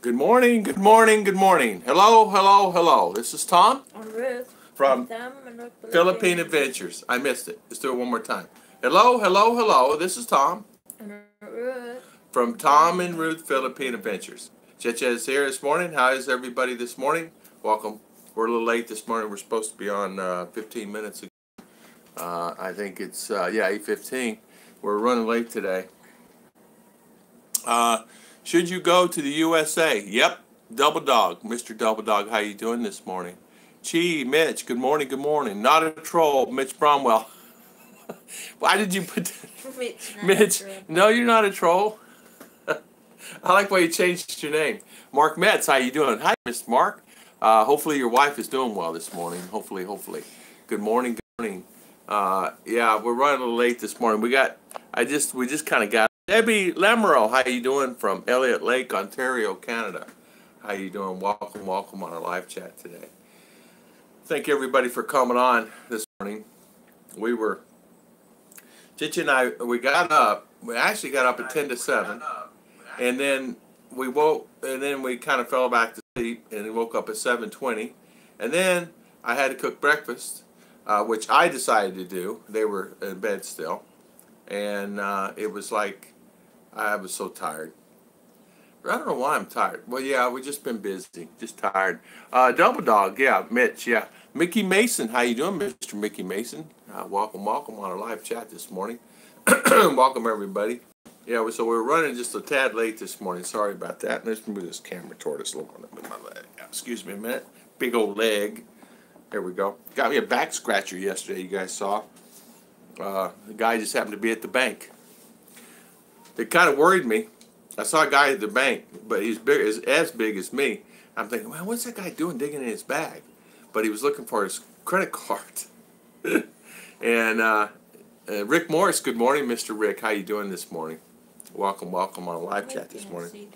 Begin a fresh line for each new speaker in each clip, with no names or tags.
Good morning, good morning, good morning. Hello, hello, hello. This is Tom.
I'm Ruth.
From Philippine Adventures. I missed it. Let's do it one more time. Hello, hello, hello. This is Tom.
I'm Ruth.
From Tom and Ruth Philippine Adventures. Cheche is here this morning. How is everybody this morning? Welcome. We're a little late this morning. We're supposed to be on 15 minutes ago. I think it's, 8:15. We're running late today. Should you go to the USA? Yep. Double Dog. Mr. Double Dog, how you doing this morning? Chi, Mitch, good morning, good morning. Not a troll, Mitch Bromwell. Why did you put that? Mitch, no, you're not a troll. I like why you changed your name. Mark Metz, how you doing? Hi, Mr. Mark. Hopefully your wife is doing well this morning. Hopefully. Good morning, good morning. We're running a little late this morning. We just kind of got Debbie Lamoureux, how you doing from Elliott Lake, Ontario, Canada? How you doing? Welcome on our live chat today. Thank everybody for coming on this morning. Chichi and I, we actually got up at 10 to 7, and then we kind of fell back to sleep, and we woke up at 7:20, and then I had to cook breakfast, which I decided to do. They were in bed still, and it was like, I was so tired. I don't know why I'm tired. Well, yeah, we've just been busy, just tired. Double Dog, yeah, Mitch, yeah. Mickey Mason, how you doing, Mr. Mickey Mason? Welcome on our live chat this morning. Welcome, everybody. Yeah, so we're running just a tad late this morning. Sorry about that. Let's move this camera toward us a little bit with my leg. Excuse me a minute. Big old leg. There we go. Got me a back scratcher yesterday, you guys saw. The guy just happened to be at the bank. It kind of worried me. I saw a guy at the bank, but he's as big as me. I'm thinking, well, what's that guy doing digging in his bag? But he was looking for his credit card. And Rick Morris, good morning, Mr. Rick. How you doing this morning? Welcome on a live chat this morning.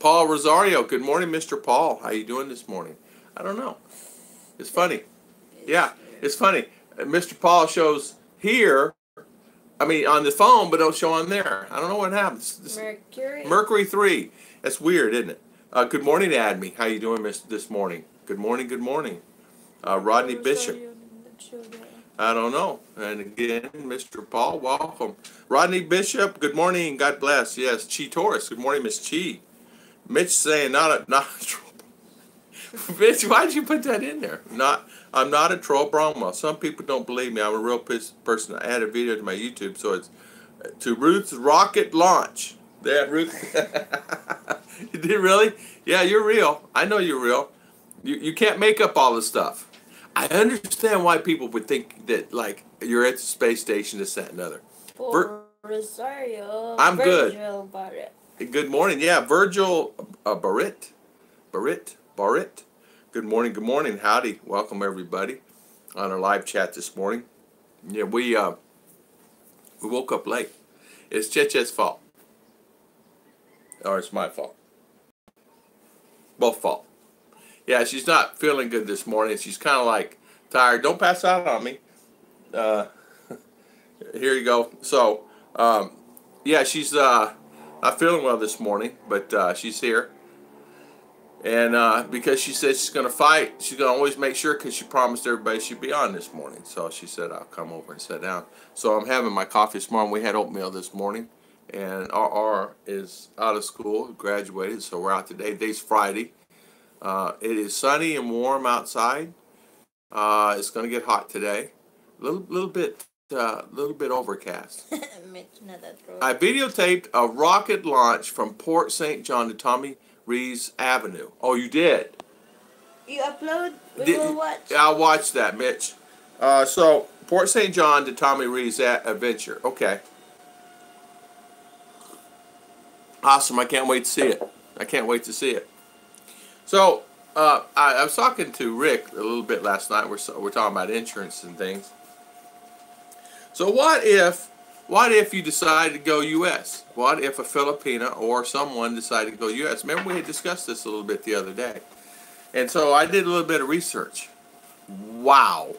Paul Rosario, good morning, Mr. Paul. How you doing this morning? I don't know. It's funny. Yeah, it's funny. Mr. Paul shows here, on the phone, but don't show on there. I don't know what happens. Mercury 3. That's weird, isn't it? Good morning, Admi. How you doing this morning? Good morning. Rodney Bishop. I don't know. And again, Mr. Paul, welcome. Rodney Bishop, good morning. God bless. Yes, Chi Torres. Good morning, Miss Chi. Mitch saying not a troll. Mitch, why'd you put that in there? I'm not a troll, Bromwell. Some people don't believe me. I'm a real person. I add a video to my YouTube, so it's to Ruth's rocket launch. That Ruth. You did really? Yeah, you're real. I know you're real. You can't make up all this stuff. I understand why people would think that, like, you're at the space station, this, that, and other.
Rosario.
I'm good.
Virgil Barrett.
Good morning. Yeah, Virgil Barrett. Good morning. Howdy. Welcome, everybody, on our live chat this morning. Yeah, we woke up late. It's Cheche's fault. Or it's my fault. Both fault. Yeah, she's not feeling good this morning. She's kind of like tired. Don't pass out on me. Here you go. So, she's not feeling well this morning, but she's here. And because she said she's going to fight, she's going to always make sure, because she promised everybody she'd be on this morning. So she said, I'll come over and sit down. So I'm having my coffee this morning. We had oatmeal this morning. And RR is out of school, graduated, so we're out today. Today's Friday. It is sunny and warm outside. It's going to get hot today. A little bit overcast. I videotaped a rocket launch from Port St. John to Tommy Rees Avenue. Oh, you did?
You upload? We will watch.
I'll watch that, Mitch. So, Port St. John to Tommy Rees Adventure. Okay. Awesome. I can't wait to see it. So, I was talking to Rick a little bit last night. We're talking about insurance and things. So what if you decide to go U.S.? What if a Filipina or someone decided to go U.S.? Remember, we had discussed this a little bit the other day. And so I did a little bit of research. Wow.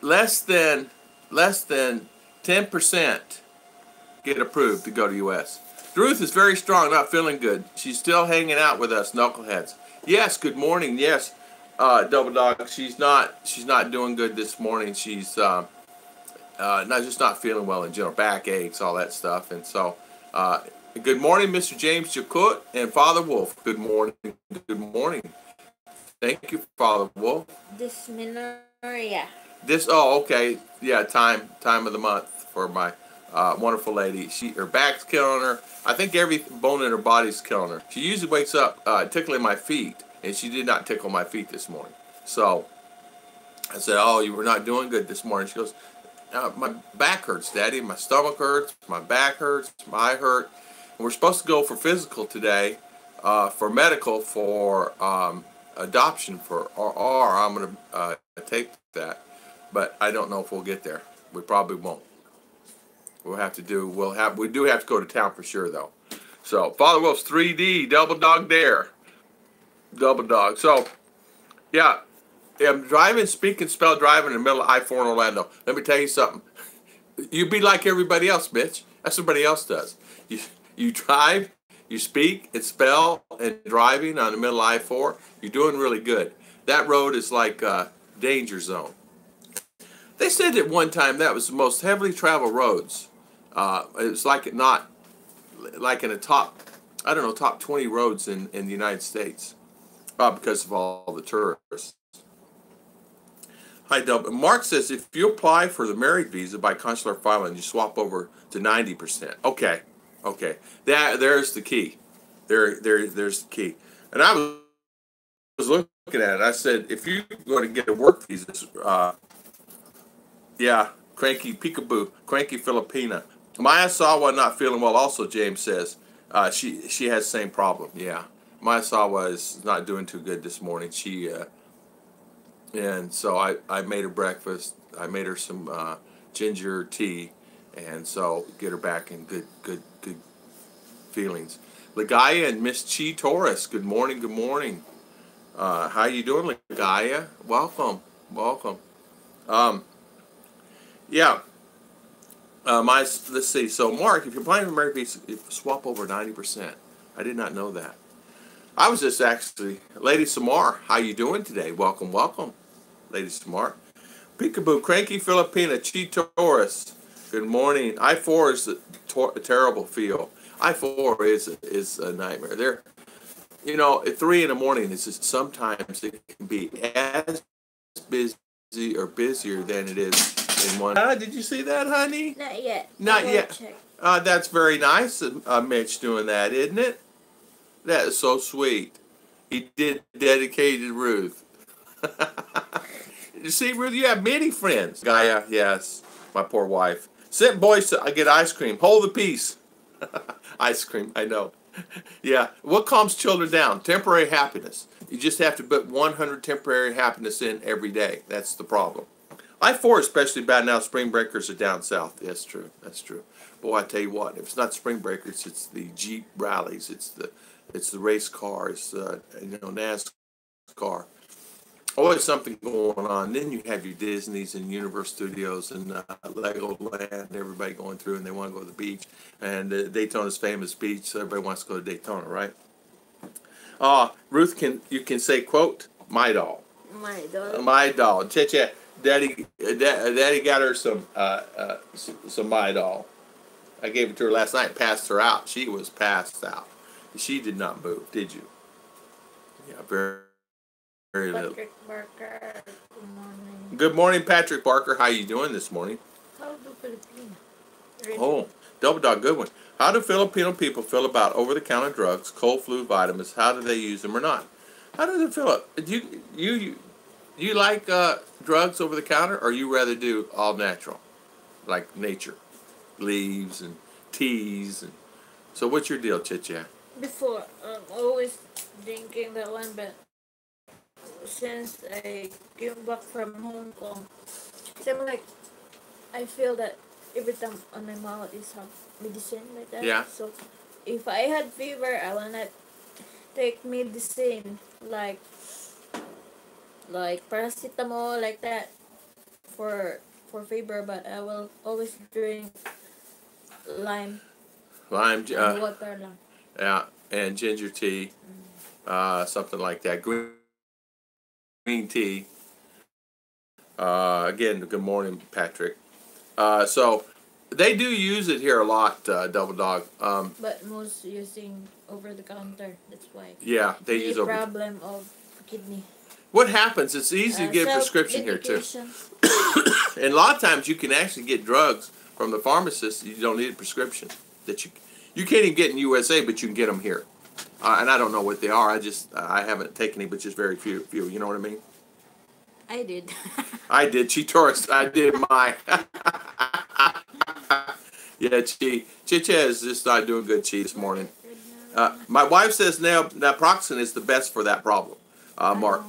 Less than 10% get approved to go to U.S. Ruth is very strong, not feeling good. She's still hanging out with us, knuckleheads. Yes, good morning. Yes, Double Dog. She's not doing good this morning. She's not feeling well in general, backaches, all that stuff. And so, good morning, Mr. James Jakut and Father Wolf. Good morning. Good morning. Thank you, Father Wolf.
Dysmenorrhea.
Okay. Yeah, time of the month for my wonderful lady. Her back's killing her. I think every bone in her body's killing her. She usually wakes up tickling my feet, and she did not tickle my feet this morning. So I said, "Oh, you were not doing good this morning." She goes, "My back hurts, Daddy. My stomach hurts. My back hurts. My eye hurt." And we're supposed to go for physical today, for medical, for adoption for or I'm going to take that, but I don't know if we'll get there. We probably won't. We do have to go to town for sure though. So Father Wolf's 3D Double Dog Dare. Double Dog. So yeah, I'm driving, speak and spell driving in the middle of I-4 in Orlando. Let me tell you something. You be like everybody else, bitch. That's what everybody else does. You drive, you speak and spell and driving on the middle of I-4. You're doing really good. That road is like a danger zone. They said at one time that was the most heavily traveled roads. It's like in the top, I don't know, top 20 roads in the United States, because of all the tourists. Hi, Dub. Mark says if you apply for the married visa by consular filing, you swap over to 90%. Okay. There's the key. There's the key. And I was looking at it. I said, if you're going to get a work visa, cranky peekaboo, cranky Filipina. Maya Sawa not feeling well. Also, James says she has the same problem. Yeah, Maya Sawa is not doing too good this morning. And so I made her breakfast. I made her some ginger tea, and so get her back in good feelings. Ligaya and Miss Chi Torres. Good morning. Good morning. How you doing, Ligaya? Welcome. Yeah. Let's see. So, Mark, if you're planning to marry, swap over 90%. I did not know that. I was just actually, Lady Samar, how you doing today? Welcome, Lady Samar. Peekaboo, Cranky Filipina, Chi Taurus. Good morning. I-4 is a terrible feel. I-4 is a nightmare. At 3 in the morning, sometimes it can be as busy or busier than it is in one. Did you see that, honey?
Not yet.
Not yet. That's very nice, Mitch, doing that, isn't it? That is so sweet. He did dedicate to Ruth. You see, Ruth, you have many friends. Gaia, yes, my poor wife. Sent boys to get ice cream. Hold the peace. Ice cream, I know. Yeah, what calms children down? Temporary happiness. You just have to put 100 temporary happiness in every day. That's the problem. I-4 especially bad now. Spring breakers are down south. That's true. Boy, I tell you what, if it's not spring breakers, it's the Jeep rallies. It's the race cars. NASCAR. Always something going on. Then you have your Disneys and Universal Studios and Legoland and everybody going through, and they want to go to the beach. And Daytona's famous beach, so everybody wants to go to Daytona, right? Ruth, you can say, quote, my doll.
My doll.
My doll. Daddy got her some my doll. I gave it to her last night, passed her out. She was passed out. She did not move, did you? Yeah, very little.
Patrick Barker, good morning.
Good morning, Patrick Barker. How you doing this morning?
How do Filipino?
Oh, Double Dog, good one. How do Filipino people feel about over-the-counter drugs, cold flu vitamins? How do they use them or not? How do they feel? Do you like drugs over the counter, or you rather do all natural, like nature, leaves and teas? And so, what's your deal, Chit Chat?
Before, I'm always drinking that one, but since I came back from Hong Kong, I feel that every time on my mouth is some medicine like that.
Yeah.
So if I had fever, I will not take medicine like paracetamol like that for fever, but I will always drink lime
lime,
And water lang.
yeah, and ginger tea, something like that. Green tea. Again, good morning, Patrick. So they do use it here a lot, Double Dog.
But most using over the counter. That's why.
Yeah, they use
The
over.
problem of kidney.
What happens? It's easy to get a prescription here too, and a lot of times you can actually get drugs from the pharmacist. You don't need a prescription. That you can't even get in USA, but you can get them here. And I don't know what they are. I haven't taken any, but just very few. You know what I mean?
I did.
I did. I did mine. Yeah, Chicha is just not doing good this morning. My wife says naproxen is the best for that problem. Mark.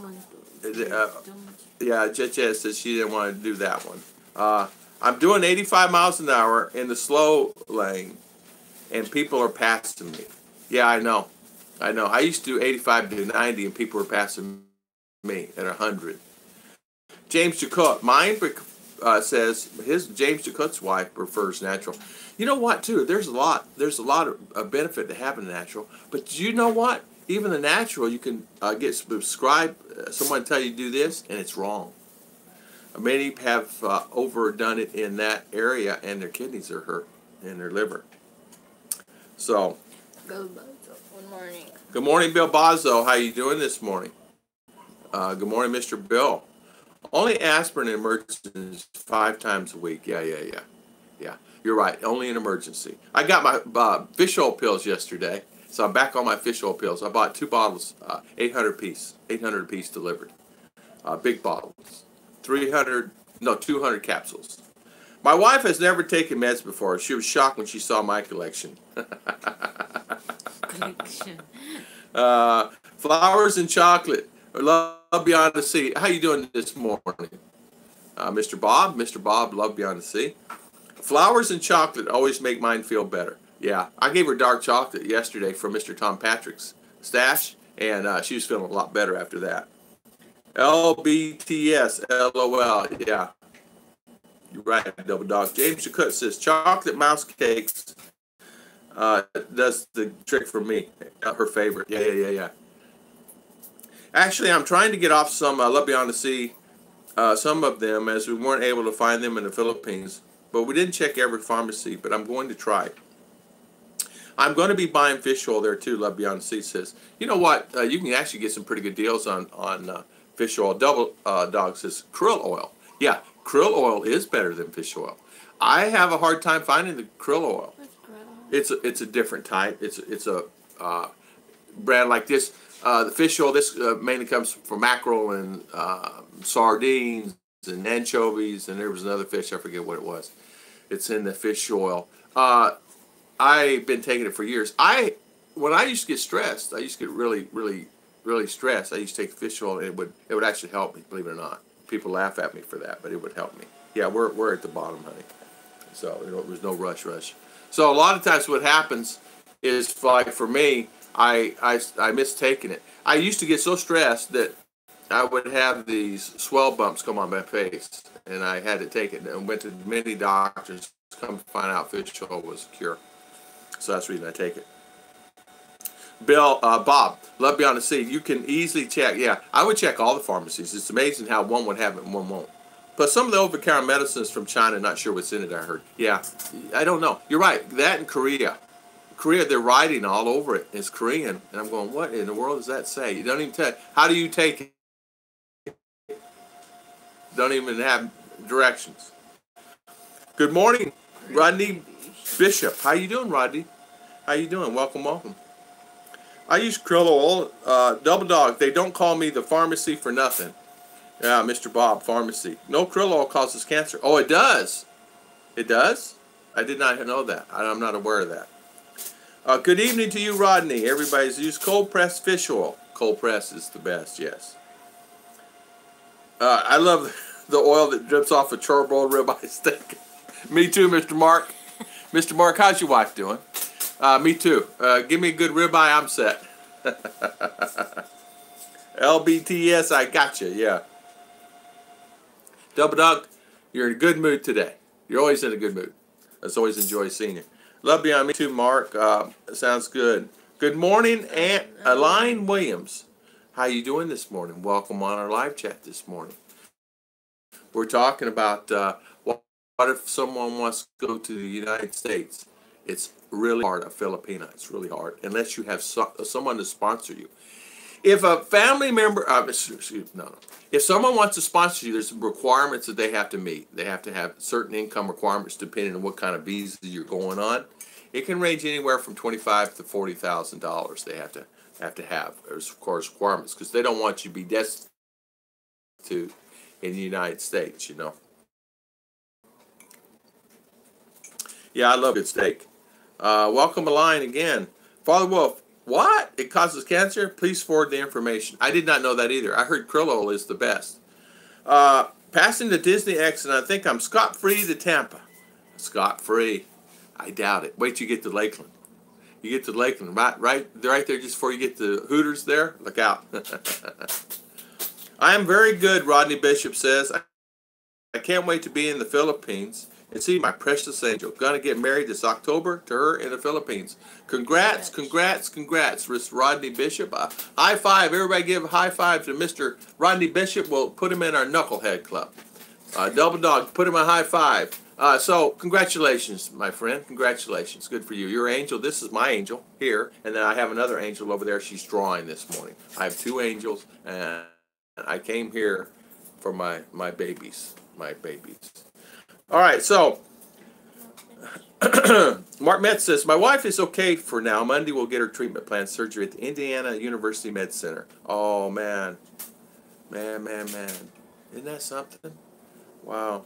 Yeah, Chicha says she didn't want to do that one. I'm doing 85 miles an hour in the slow lane, and people are passing me. Yeah, I know. I used to do 85 to 90, and people were passing me at 100. James Jacotte, mine says James Jacotte's wife prefers natural. You know what, too? There's a lot of benefit to having natural. But you know what? Even the natural, you can get prescribed. Someone tell you to do this, and it's wrong. Many have overdone it in that area, and their kidneys are hurt, and their liver. So.
Good morning.
Good morning, Bill Bozzo. How you doing this morning? Good morning, Mr. Bill. Only aspirin in emergencies 5 times a week. Yeah. You're right. Only in emergency. I got my fish oil pills yesterday, so I'm back on my fish oil pills. I bought 2 bottles, 800 apiece delivered. Big bottles. 200 capsules. My wife has never taken meds before. She was shocked when she saw my collection. Flowers and chocolate. Love Beyond the Sea. How you doing this morning? Mr. Bob, Love Beyond the Sea. Flowers and chocolate always make mine feel better. Yeah, I gave her dark chocolate yesterday from Mr. Tom Patrick's stash, and she was feeling a lot better after that. LBTS, LOL, yeah. You're right, Double Dog. James Jacotte says, chocolate mouse cakes does the trick for me. Her favorite. Yeah. Actually, I'm trying to get off some Love Beyond the Sea, some of them, as we weren't able to find them in the Philippines. But we didn't check every pharmacy, but I'm going to try. I'm going to be buying fish oil there too, Love Beyond the Sea says. You know what? You can actually get some pretty good deals on fish oil. Double Dog says krill oil. Yeah, krill oil is better than fish oil. I have a hard time finding the krill oil. It's a different type. It's a brand like this. The fish oil, this mainly comes from mackerel and sardines and anchovies, and there was another fish, I forget what it was. It's in the fish oil. I've been taking it for years. When I used to get stressed, I used to get really stressed. I used to take fish oil, and it would actually help me, believe it or not. People laugh at me for that, but it would help me. Yeah, we're at the bottom, honey. So there's no rush. So a lot of times what happens is, like for me, I miss taking it. I used to get so stressed that I would have these swell bumps come on my face, and I had to take it and went to many doctors to come find out fish oil was a cure. So that's the reason I take it. Bob, Love Beyond the Sea, you can easily check. Yeah, I would check all the pharmacies. It's amazing how one would have it and one won't. But some of the over-the-counter medicines from China, not sure what's in it, I heard. Yeah, I don't know. You're right. That in Korea, they're writing all over it. It's Korean. And I'm going, what in the world does that say? You don't even tell. How do you take it? Don't even have directions. Good morning, Rodney Bishop. How you doing, Rodney? How you doing? Welcome. I use krill oil. Double Dog, they don't call me the pharmacy for nothing. Yeah, Mr. Bob, pharmacy. No krill oil causes cancer. Oh, it does? It does? I did not know that. I'm not aware of that. Good evening to you, Rodney. Everybody's used cold-pressed fish oil. Cold press is the best, yes. I love the oil that drips off a charbroiled ribeye steak. Me too, Mr. Mark. Mr. Mark, how's your wife doing? Me too. Give me a good ribeye, I'm set. LBTS, I got you, yeah. Double Dog, you're in a good mood today. You're always in a good mood. I always enjoy seeing you. Love beyond me too, Mark. Sounds good. Good morning, Aunt Aline Williams. How you doing this morning? Welcome on our live chat this morning. We're talking about what if someone wants to go to the United States. It's really hard, a Filipina. It's really hard, unless you have someone to sponsor you. If a family member, if someone wants to sponsor you, there's some requirements that they have to meet. They have to have certain income requirements depending on what kind of visa you're going on. It can range anywhere from $25,000 to $40,000. They have to have, of course, requirements because they don't want you to be destitute in the United States. Yeah, I love good steak. Welcome, Aline, again. Father Wolf. What? It causes cancer? Please forward the information. I did not know that either. I heard krill oil is the best. Passing the Disney X, and I think I'm scot-free to Tampa. Scot-free. I doubt it. Wait till you get to Lakeland. You get to Lakeland, right there just before you get to Hooters there. Look out. I am very good, Rodney Bishop says. I can't wait to be in the Philippines and see my precious angel. Gonna get married this October to her in the Philippines. Congrats, congrats, congrats, Rodney Bishop. High five. Everybody give a high five to Mr. Rodney Bishop. We'll put him in our Knucklehead Club. Double Dog, put him a high five. So, congratulations, my friend. Congratulations. Good for you. Your angel, this is my angel here. And then I have another angel over there. She's drawing this morning. I have two angels, and I came here for my babies. My babies. All right, so Mark Metz says, my wife is okay for now. Monday we'll get her treatment plan surgery at the Indiana University Med Center. Oh, man. Man. Isn't that something? Wow.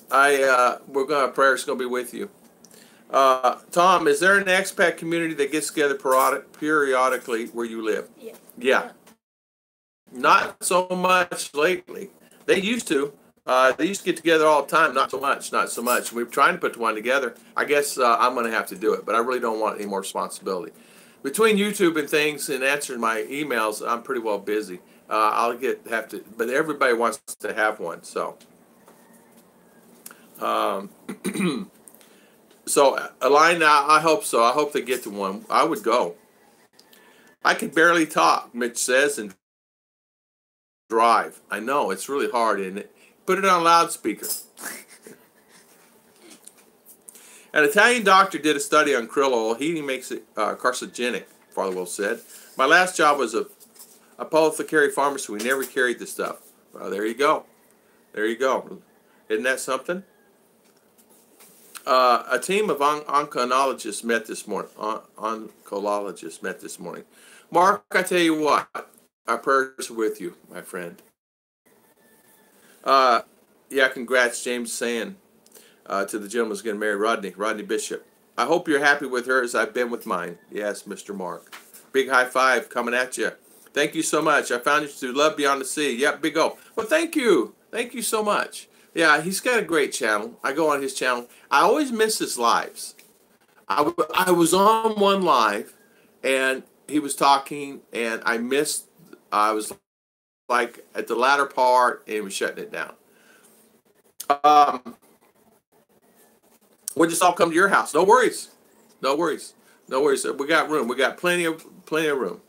Prayer's going to be with you. Tom, is there an expat community that gets together periodically where you live? Yeah. Not so much lately. They used to. They used to get together all the time. Not so much. We're trying to put one together. I guess I'm going to have to do it, but I really don't want any more responsibility. Between YouTube and things and answering my emails, I'm pretty well busy. But everybody wants to have one, so. So, Aline, I hope so. I hope they get to one. I would go. I can barely talk, Mitch says, and drive. I know, it's really hard, isn't it? Put it on loudspeaker. An Italian doctor did a study on krill oil. He makes it carcinogenic, Father Wolf said. My last job was a apothecary pharmacy. We never carried the stuff. Well, there you go. There you go. Isn't that something? A team of oncologists met this morning. Mark, I tell you what. Our prayers are with you, my friend. Yeah, congrats, James saying to the gentleman who's getting married, Rodney Bishop. I hope you're happy with her as I've been with mine. Yes, Mr. Mark. Big high five coming at you. Thank you so much. I found you through Love Beyond the Sea. Yep, big O. Well, thank you. Thank you so much. Yeah, he's got a great channel. I go on his channel. I always miss his lives. I was on one live, and he was talking, and I was like at the latter part, and he was shutting it down. We'll just all come to your house. No worries. No worries. No worries. We got room. We got plenty of room.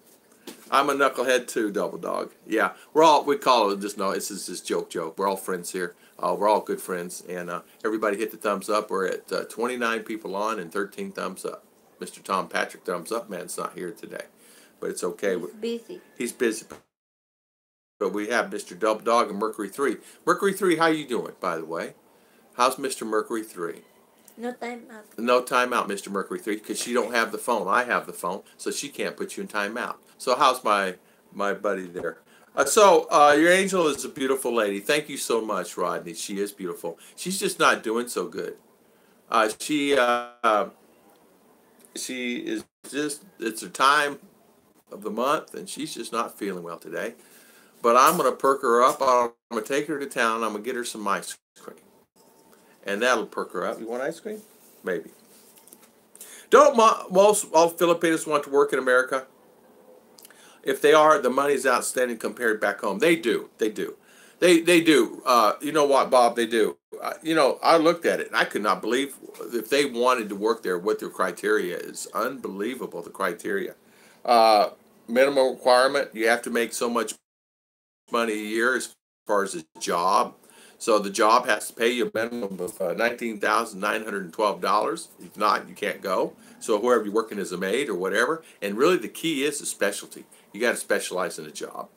I'm a knucklehead too, Double Dog. Yeah, we call it just this is joke. We're all friends here. We're all good friends, and everybody hit the thumbs up. We're at 29 people on and 13 thumbs up. Mr. Tom Patrick thumbs up. Man's not here today, but it's okay.
He's busy.
He's busy. But we have Mr. Double Dog and Mercury 3. Mercury 3, how you doing, by the way? How's Mr. Mercury 3?
No time out.
No time out, Mr. Mercury 3, because she don't have the phone. I have the phone, so she can't put you in time out. So how's my buddy there? Your angel is a beautiful lady. Thank you so much, Rodney. She is beautiful. She's just not doing so good. She is just, it's her time of the month, and she's just not feeling well today. But I'm going to perk her up. I'm going to take her to town. I'm going to get her some ice cream. And that'll perk her up. You want ice cream? Maybe. Don't most all Filipinos want to work in America? If they are, the money's outstanding compared back home. They do. They do. They do. You know what, Bob? They do. You know, I looked at it and I could not believe if they wanted to work there, what their criteria is. Unbelievable, the criteria. Uh, Minimum requirement, you have to make so much money a year as far as a job. So the job has to pay you a minimum of $19,912. If not, you can't go. So wherever you're working as a maid or whatever. And really the key is the specialty. You got to specialize in a job.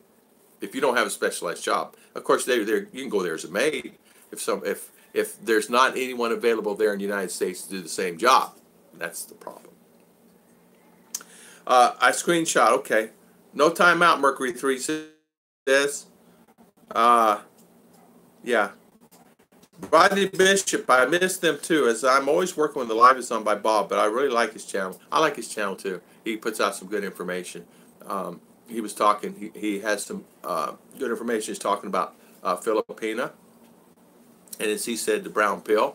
If you don't have a specialized job, of course, you can go there as a maid. If there's not anyone available there in the United States to do the same job, that's the problem. I screenshot. Okay, no timeout. Mercury 3 says. Yeah. Rodney Bishop, I miss them too, as I'm always working when the live is on by Bob, but I really like his channel. I like his channel too. He puts out some good information. He was talking, he has some good information. He's talking about Filipina, and as he said, the brown pill,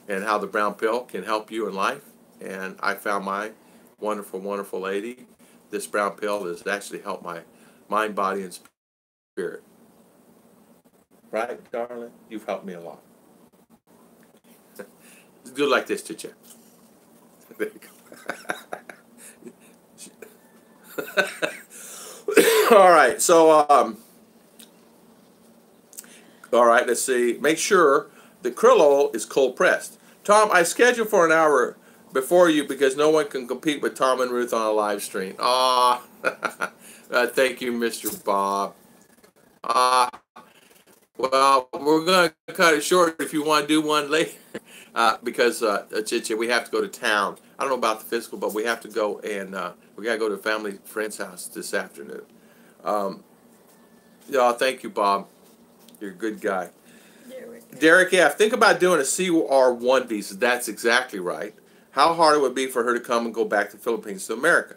and how the brown pill can help you in life. And I found my wonderful, wonderful lady. This brown pill has actually helped my mind, body, and spirit. Right, darling? You've helped me a lot. Do like this, Chicha. There you go. All right, so all right, let's see. Make sure the krill oil is cold pressed. Tom, I scheduled for an hour before you because no one can compete with Tom and Ruth on a live stream. Ah, thank you, Mr. Bob. Well, we're going to cut it short if you want to do one later. Because Chicha, we have to go to town. I don't know about the physical, but we have to go, and we got to go to a family friend's house this afternoon. Yeah, thank you, Bob. You're a good guy. Derek F. Think about doing a CR1 visa. That's exactly right. How hard it would be for her to come and go back to the Philippines to America.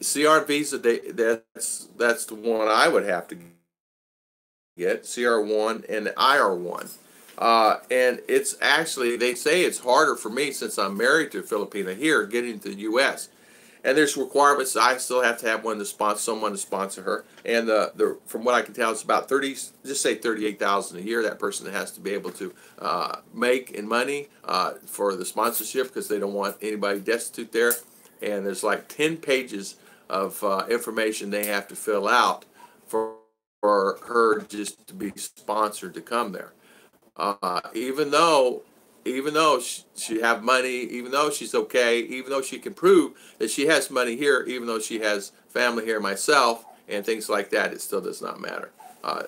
CR visa, that's the one I would have to get, CR1 and IR1. And it's actually, they say it's harder for me since I'm married to a Filipina here, getting to the U.S. And there's requirements. I still have to have someone to sponsor her. And from what I can tell, it's about 30, just say 38,000 a year. That person has to be able to make in money for the sponsorship because they don't want anybody destitute there. And there's like 10 pages of information they have to fill out for her just to be sponsored to come there. Even though she have money, even though she's okay, even though she can prove that she has money here, even though she has family here, myself, and things like that, it still does not matter.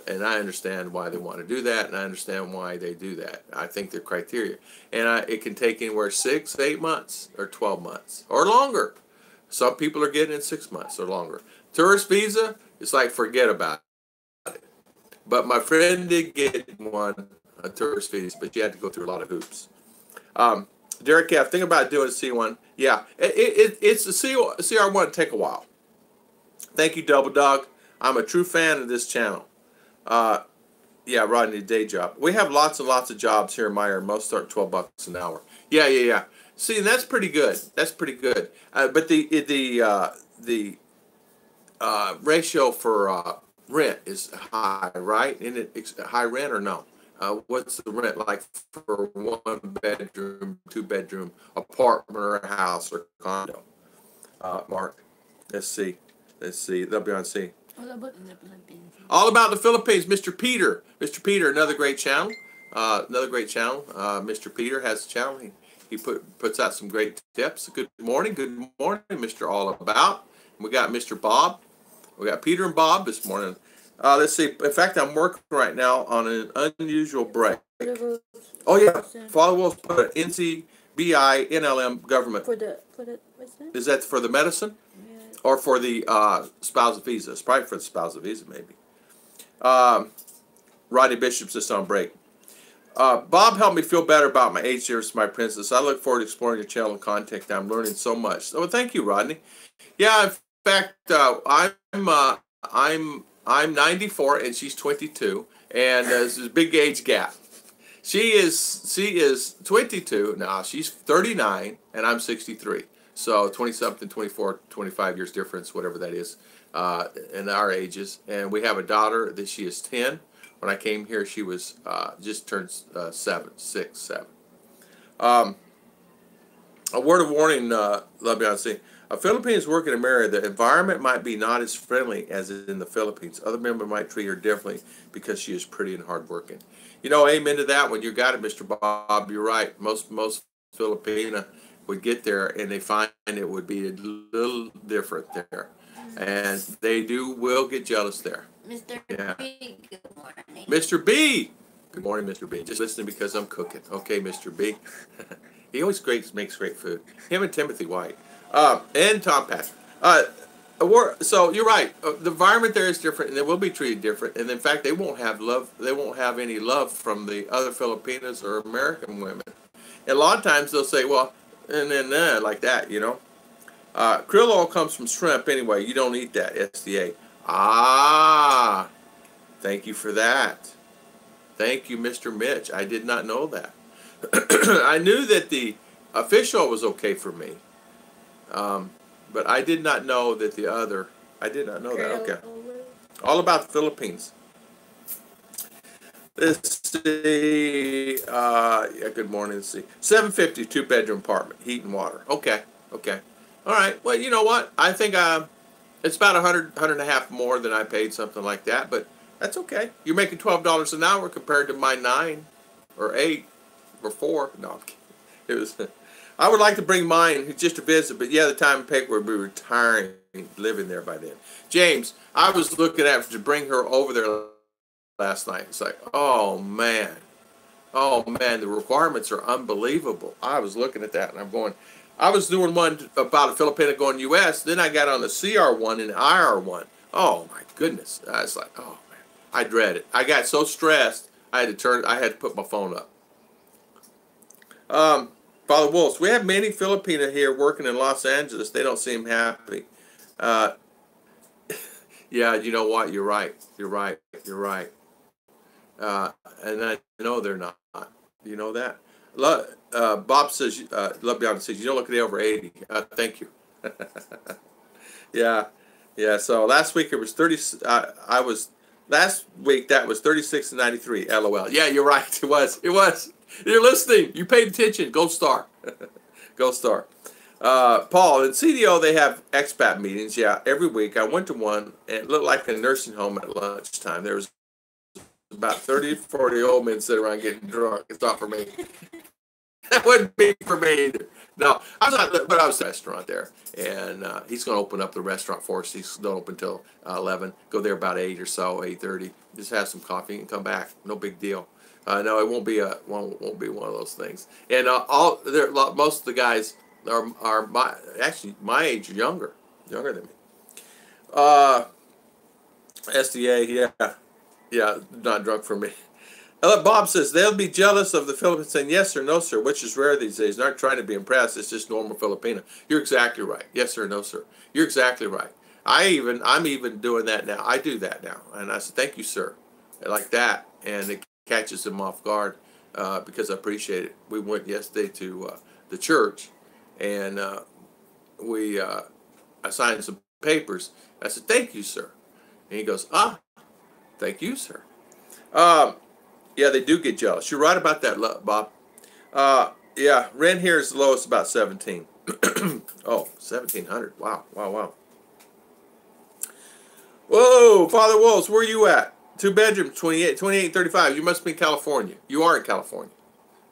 And I understand why they want to do that, and I understand why they do that. I think their criteria. And it can take anywhere 6, 8 months, or 12 months, or longer. Some people are getting it in 6 months or longer. Tourist visa, it's like forget about it. But my friend did get one, a tourist visa, but you had to go through a lot of hoops. Derek F., think about doing a C1. Yeah, it's a CR1 take a while. Thank you, Double Dog. I'm a true fan of this channel. Yeah, Rodney, day job. We have lots and lots of jobs here in Meyer. Most start $12 an hour. Yeah. See, that's pretty good. That's pretty good. But the ratio for rent is high, right? Isn't it high rent or no? What's the rent like for 1 bedroom, 2 bedroom apartment or a house or condo? Mark, let's see. They'll be on C.
All about the Philippines.
All about the Philippines. Mr. Peter, another great channel. Mr. Peter has a channel. He puts out some great tips. Good morning, Mr. All About. We got Mr. Bob. We got Peter and Bob this morning. Let's see. In fact, I'm working right now on an unusual break. Oh yeah, Father Wolf put an NCBI NLM government.
For the what's that?
Is that for the medicine?
Yeah.
Or for the spousal visa? It's probably for the spousal visa, maybe. Rodney Bishop's just on break. Bob helped me feel better about my age years, my princess. I look forward to exploring your channel and content. I'm learning so much. So thank you, Rodney. Yeah, in fact, I'm 94 and she's 22, and there's a big age gap. She is 22 now. She's 39 and I'm 63. So 20-something, 24, 25 years difference, whatever that is, in our ages. And we have a daughter that she is 10. When I came here, she was just turned 6, 7. Um, a word of warning, love Beyonce. A Philippines working in America, the environment might be not as friendly as in the Philippines. Other members might treat her differently because she is pretty and hardworking. You know, amen to that one. You got it, Mr. Bob. You're right. Most Filipina would get there and they find it would be a little different there, and they will get jealous there.
Mr.
Yeah.
B, good morning.
Mr. B. Good morning, Mr. B. Just listening because I'm cooking. Okay, Mr. B. He always makes great food. Him and Timothy White. And Tom Pat. So you're right. The environment there is different, and they will be treated different. And in fact, they won't have love. They won't have any love from the other Filipinas or American women. And a lot of times they'll say, "Well," and then like that, you know. Krill oil comes from shrimp anyway. You don't eat that. SDA. Ah, thank you for that. Thank you, Mr. Mitch. I did not know that. I knew that the fish oil was okay for me. But I did not know that the other, I did not know that. Okay. All about the Philippines. Let's see. Yeah, good morning. Let's see. 750, 2-bedroom apartment, heat and water. Okay. Okay. All right. Well, you know what? I think it's about $100 and a half more than I paid, something like that. But that's okay. You're making $12 an hour compared to my 9 or 8 or 4. No, I'm kidding. It was. I would like to bring mine just to visit, but yeah, the time and paper would be retiring, living there by then. James, I was looking at to bring her over there last night. It's like, oh man, the requirements are unbelievable. I was looking at that and I'm going, I was doing one about a Filipina going U.S. Then I got on the CR1 and IR1. Oh my goodness, I was like, oh man, I dread it. I got so stressed, I had to put my phone up. Father Wolves, we have many Filipina here working in Los Angeles. They don't seem happy. Yeah, you know what? You're right. You're right. You're right. And I know they're not. You know that? Bob says, Love Beyond says, you don't look at the over 80. Thank you. Yeah. Yeah, so last week it was 30. Last week that was 36 and 93. LOL. Yeah, you're right. It was. You're listening. You paid attention. Gold star. Gold star. Paul, in CDO, they have expat meetings. Yeah, every week. I went to one, and it looked like a nursing home at lunchtime. There was about 30, 40 old men sitting around getting drunk. It's not for me. That wouldn't be for me either. No, I was not, but I was at a restaurant there, and he's going to open up the restaurant for us. He's don't open until 11. Go there about 8 or so, 8:30. Just have some coffee and come back. No big deal. No, it won't be one of those things. And most of the guys are my age, or younger than me. SDA, yeah, not drunk for me. Bob says they'll be jealous of the Philippines saying yes or no, sir, which is rare these days. They're not trying to be impressed. It's just normal Filipino. You're exactly right. Yes sir, no sir. You're exactly right. I'm even doing that now. I do that now, and I said thank you, sir, like that, and it catches them off guard because I appreciate it. We went yesterday to the church, and we I signed some papers. I said thank you, sir, and he goes thank you, sir. Yeah, they do get jealous. You're right about that, Bob. Yeah, rent here is the lowest, about 17. Oh, 1,700. Wow. Whoa, Father Wolves, where are you at? 2 bedrooms, 2835. You must be in California. You are in California.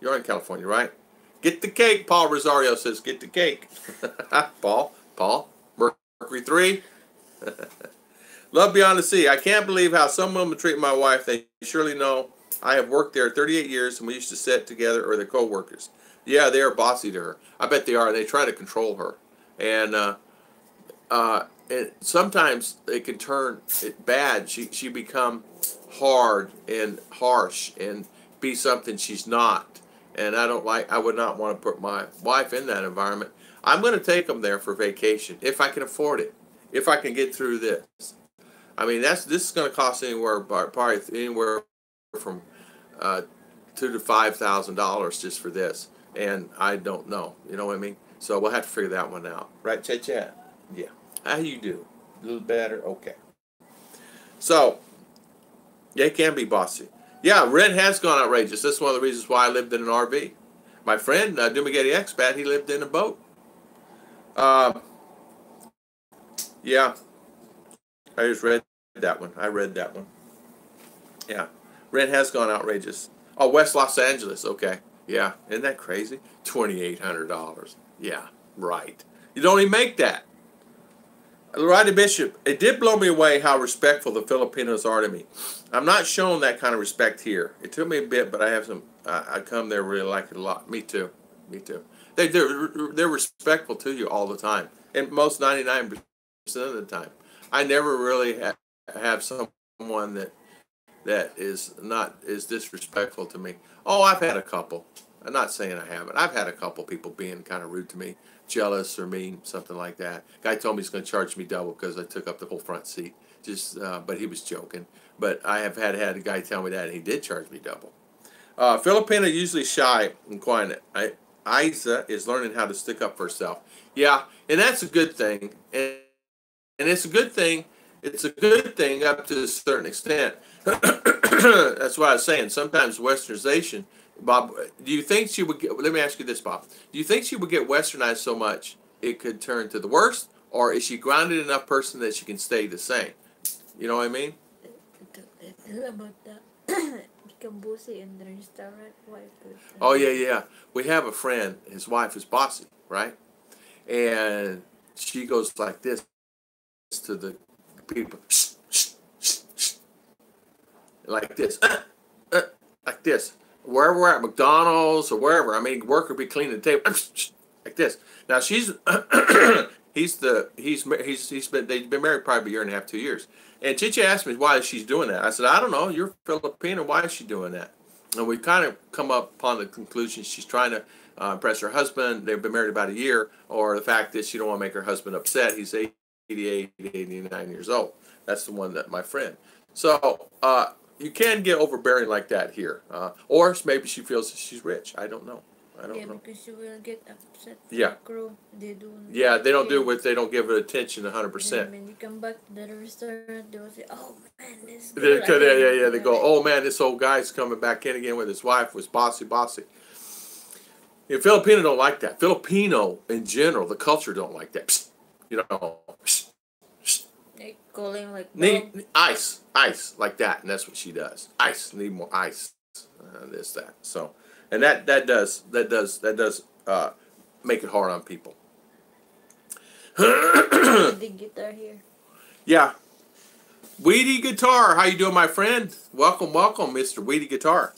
You are in California, right? Get the cake, Paul Rosario says. Get the cake. Paul, Mercury 3. Love beyond the sea. I can't believe how some women treat my wife. They surely know. I have worked there 38 years, and we used to sit together, or the co-workers. Yeah, they are bossy to her. I bet they are. They try to control her. And sometimes it can turn bad. She become hard and harsh and be something she's not. And I would not want to put my wife in that environment. I'm going to take them there for vacation, if I can afford it, if I can get through this. I mean, this is going to cost probably anywhere from $2,000 to $5,000 just for this, and I don't know. You know what I mean? So we'll have to figure that one out, right? Chat. Yeah. How you do? A little better. Okay. So Yeah, it can be bossy. Yeah, rent has gone outrageous. That's one of the reasons why I lived in an RV. My friend, Dumagetti expat, he lived in a boat. Uh, yeah, I just read that one. I read that one. Yeah, rent has gone outrageous. Oh, West Los Angeles. Okay. Yeah, isn't that crazy? $2,800. Yeah, right. You don't even make that. Rodney Bishop, it did blow me away how respectful the Filipinos are to me. I'm not shown that kind of respect here. It took me a bit, but I have some. I come there really like it a lot. Me too. Me too. They're respectful to you all the time, and most 99% of the time. I never really have someone that is disrespectful to me. Oh, I've had a couple. I'm not saying I haven't. I've had a couple people being kind of rude to me, jealous or mean, something like that. Guy told me he's going to charge me double because I took up the whole front seat. But he was joking. But I have had a guy tell me that, and he did charge me double. Filipina usually shy and quiet. Isa is learning how to stick up for herself. Yeah, and that's a good thing. And it's a good thing. It's a good thing up to a certain extent. That's what I was saying. Sometimes westernization, Bob, do you think she would get, let me ask you this, Bob. Do you think she would get westernized so much it could turn to the worst? Or is she grounded enough person that she can stay the same? You know what I mean?
About that. Kambusi in the restaurant wife.
Oh, yeah, yeah. We have a friend, his wife is bossy, right? And she goes like this to the people. Like this. Like this. Wherever we're at, McDonald's or wherever. I mean, worker be cleaning the table. Like this. Now she's they've been married probably a year and a half, 2 years. And Chicha asked me why she's doing that. I said, I don't know. You're Filipino. Why is she doing that? And we kind of come up upon the conclusion she's trying to impress her husband. They've been married about a year, or the fact that she don't want to make her husband upset. He's 88, 89 years old. That's the one that my friend. So you can get overbearing like that here, or maybe she feels that she's rich. I don't know. I don't know.
Because she will get upset.
Yeah.
Crew. They don't.
Yeah, they don't do what they don't give it attention 100%.
When you come back to the restaurant, they will say, "Oh man, this."
Yeah. They go, "Oh man, this old guy's coming back in again with his wife. Was bossy." Yeah, Filipino don't like that. Filipino in general, the culture don't like that. Psst, you know. Psst, psst.
They calling like
ice like that, and that's what she does. Ice, need more ice. This that. So, and that does make it hard on people.
The guitar here.
Yeah. Weedy Guitar, how you doing, my friend? Welcome, Mr. Weedy Guitar.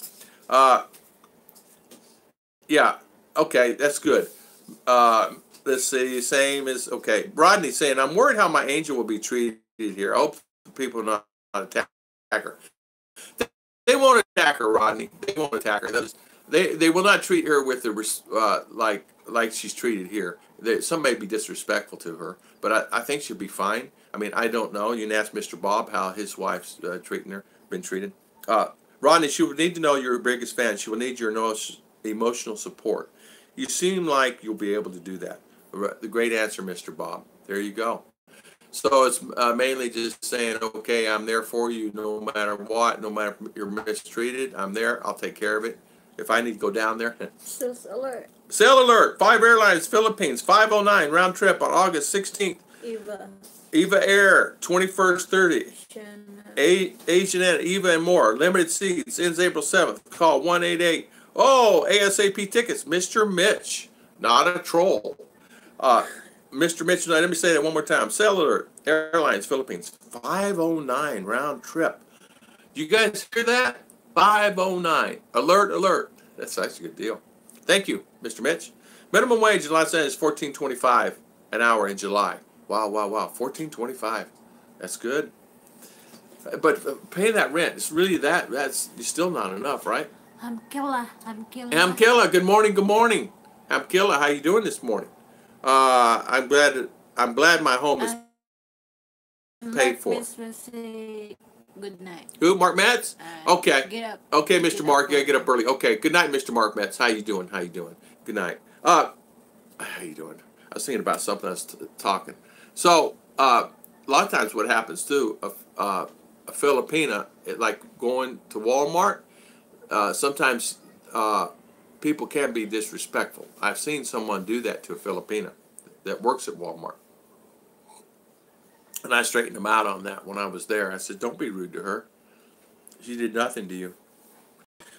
Yeah, okay, that's good. Let's see, same as, okay. Rodney saying, I'm worried how my angel will be treated here. I hope people not attack her. They won't attack her, Rodney. They won't attack her. They will not treat her with the like she's treated here. Some may be disrespectful to her, but I think she'll be fine. I mean, I don't know. You can ask Mr. Bob how his wife's been treated. Rodney, she will need to know you're her biggest fan. She will need your emotional support. You seem like you'll be able to do that. The great answer, Mr. Bob. There you go. So it's mainly just saying, okay, I'm there for you no matter what, no matter if you're mistreated. I'm there. I'll take care of it. If I need to go down there.
Sales alert.
Sale alert. 5 Airlines Philippines, 509 round trip on August 16th. Eva Air, 21st 30. Asian Ed, Eva and more. Limited seats. Ends April 7th. Call 188. Oh, ASAP tickets. Mr. Mitch. Not a troll. Mr. Mitch, let me say that one more time. Sale alert. Airlines Philippines, 509 round trip. You guys hear that? 509. Alert. That's actually a good deal. Thank you, Mr. Mitch. Minimum wage in Los Angeles is $14.25 an hour in July. Wow. $14.25. That's good. But paying that rent, it's really that's still not enough, right?
I'm Killa.
Good morning. Killa, how you doing this morning? I'm glad my home is paid for.
Good night.
Who, Mark Metz? Okay.
Get up.
Okay, Mr. Mark. Yeah, get up early. Okay. Good night, Mr. Mark Metz. How you doing? Good night. How you doing? I was thinking about something I was talking. So, a lot of times what happens too, a Filipina like going to Walmart. Sometimes people can be disrespectful. I've seen someone do that to a Filipina that works at Walmart. And I straightened them out on that when I was there. I said, don't be rude to her. She did nothing to you.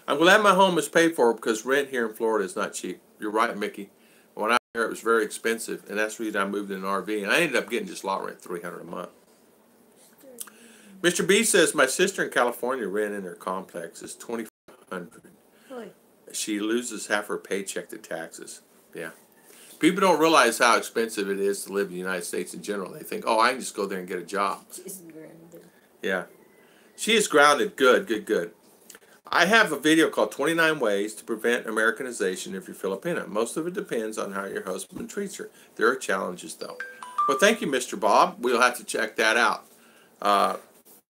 I'm glad my home is paid for because rent here in Florida is not cheap. You're right, Mickey. When I was there, it was very expensive, and that's the reason I moved in an RV. And I ended up getting just lot rent, $300 a month. Mr. B says, my sister in California rent in her complex is $2,500. She loses half her paycheck to taxes. Yeah. People don't realize how expensive it is to live in the United States in general. They think, oh, I can just go there and get a job.
She's grounded.
Yeah. She is grounded. Good, good, good. I have a video called 29 Ways to Prevent Americanization if you're Filipina. Most of it depends on how your husband treats her. There are challenges, though. Well, thank you, Mr. Bob. We'll have to check that out.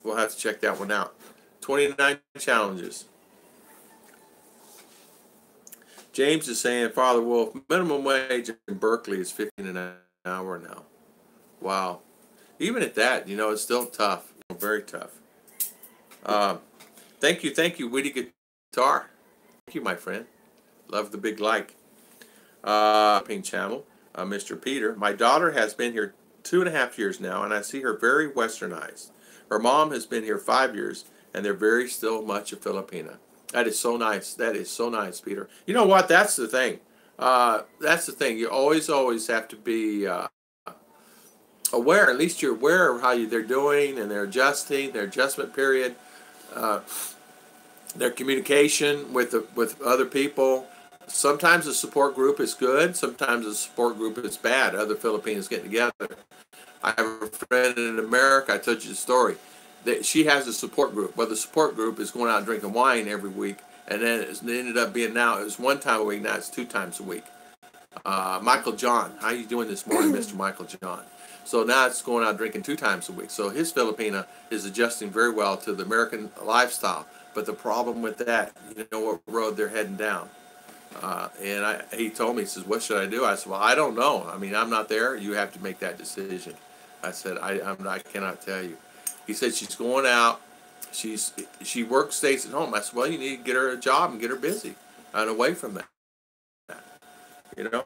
We'll have to check that one out. 29 challenges. James is saying, Father Wolf, minimum wage in Berkeley is $15 an hour now. Wow. Even at that, you know, it's still tough. Very tough. Thank you, Witty Guitar. Thank you, my friend. Love the big like. Pink Channel, Mr. Peter. My daughter has been here 2.5 years now, and I see her very westernized. Her mom has been here 5 years, and they're very still much a Filipina. That is so nice. That is so nice, Peter. You know what? That's the thing. That's the thing. You always have to be aware. At least you're aware of how they're doing, and they're adjusting, their adjustment period, their communication with other people. Sometimes the support group is good. Sometimes the support group is bad. Other Filipinos getting together. I have a friend in America. I told you the story. She has a support group. Well, the support group is going out and drinking wine every week, and then it ended up being now it was 1 time a week. Now it's 2 times a week. Michael John, how you doing this morning, Mr. Michael John? So now it's going out drinking 2 times a week. So his Filipina is adjusting very well to the American lifestyle. But the problem with that, you know what road they're heading down. And he told me, he says, what should I do? I said, well, I don't know. I mean, I'm not there. You have to make that decision. I said, I cannot tell you. He said she's going out. She works, stays at home. I said, well, you need to get her a job and get her busy and away from that. You know?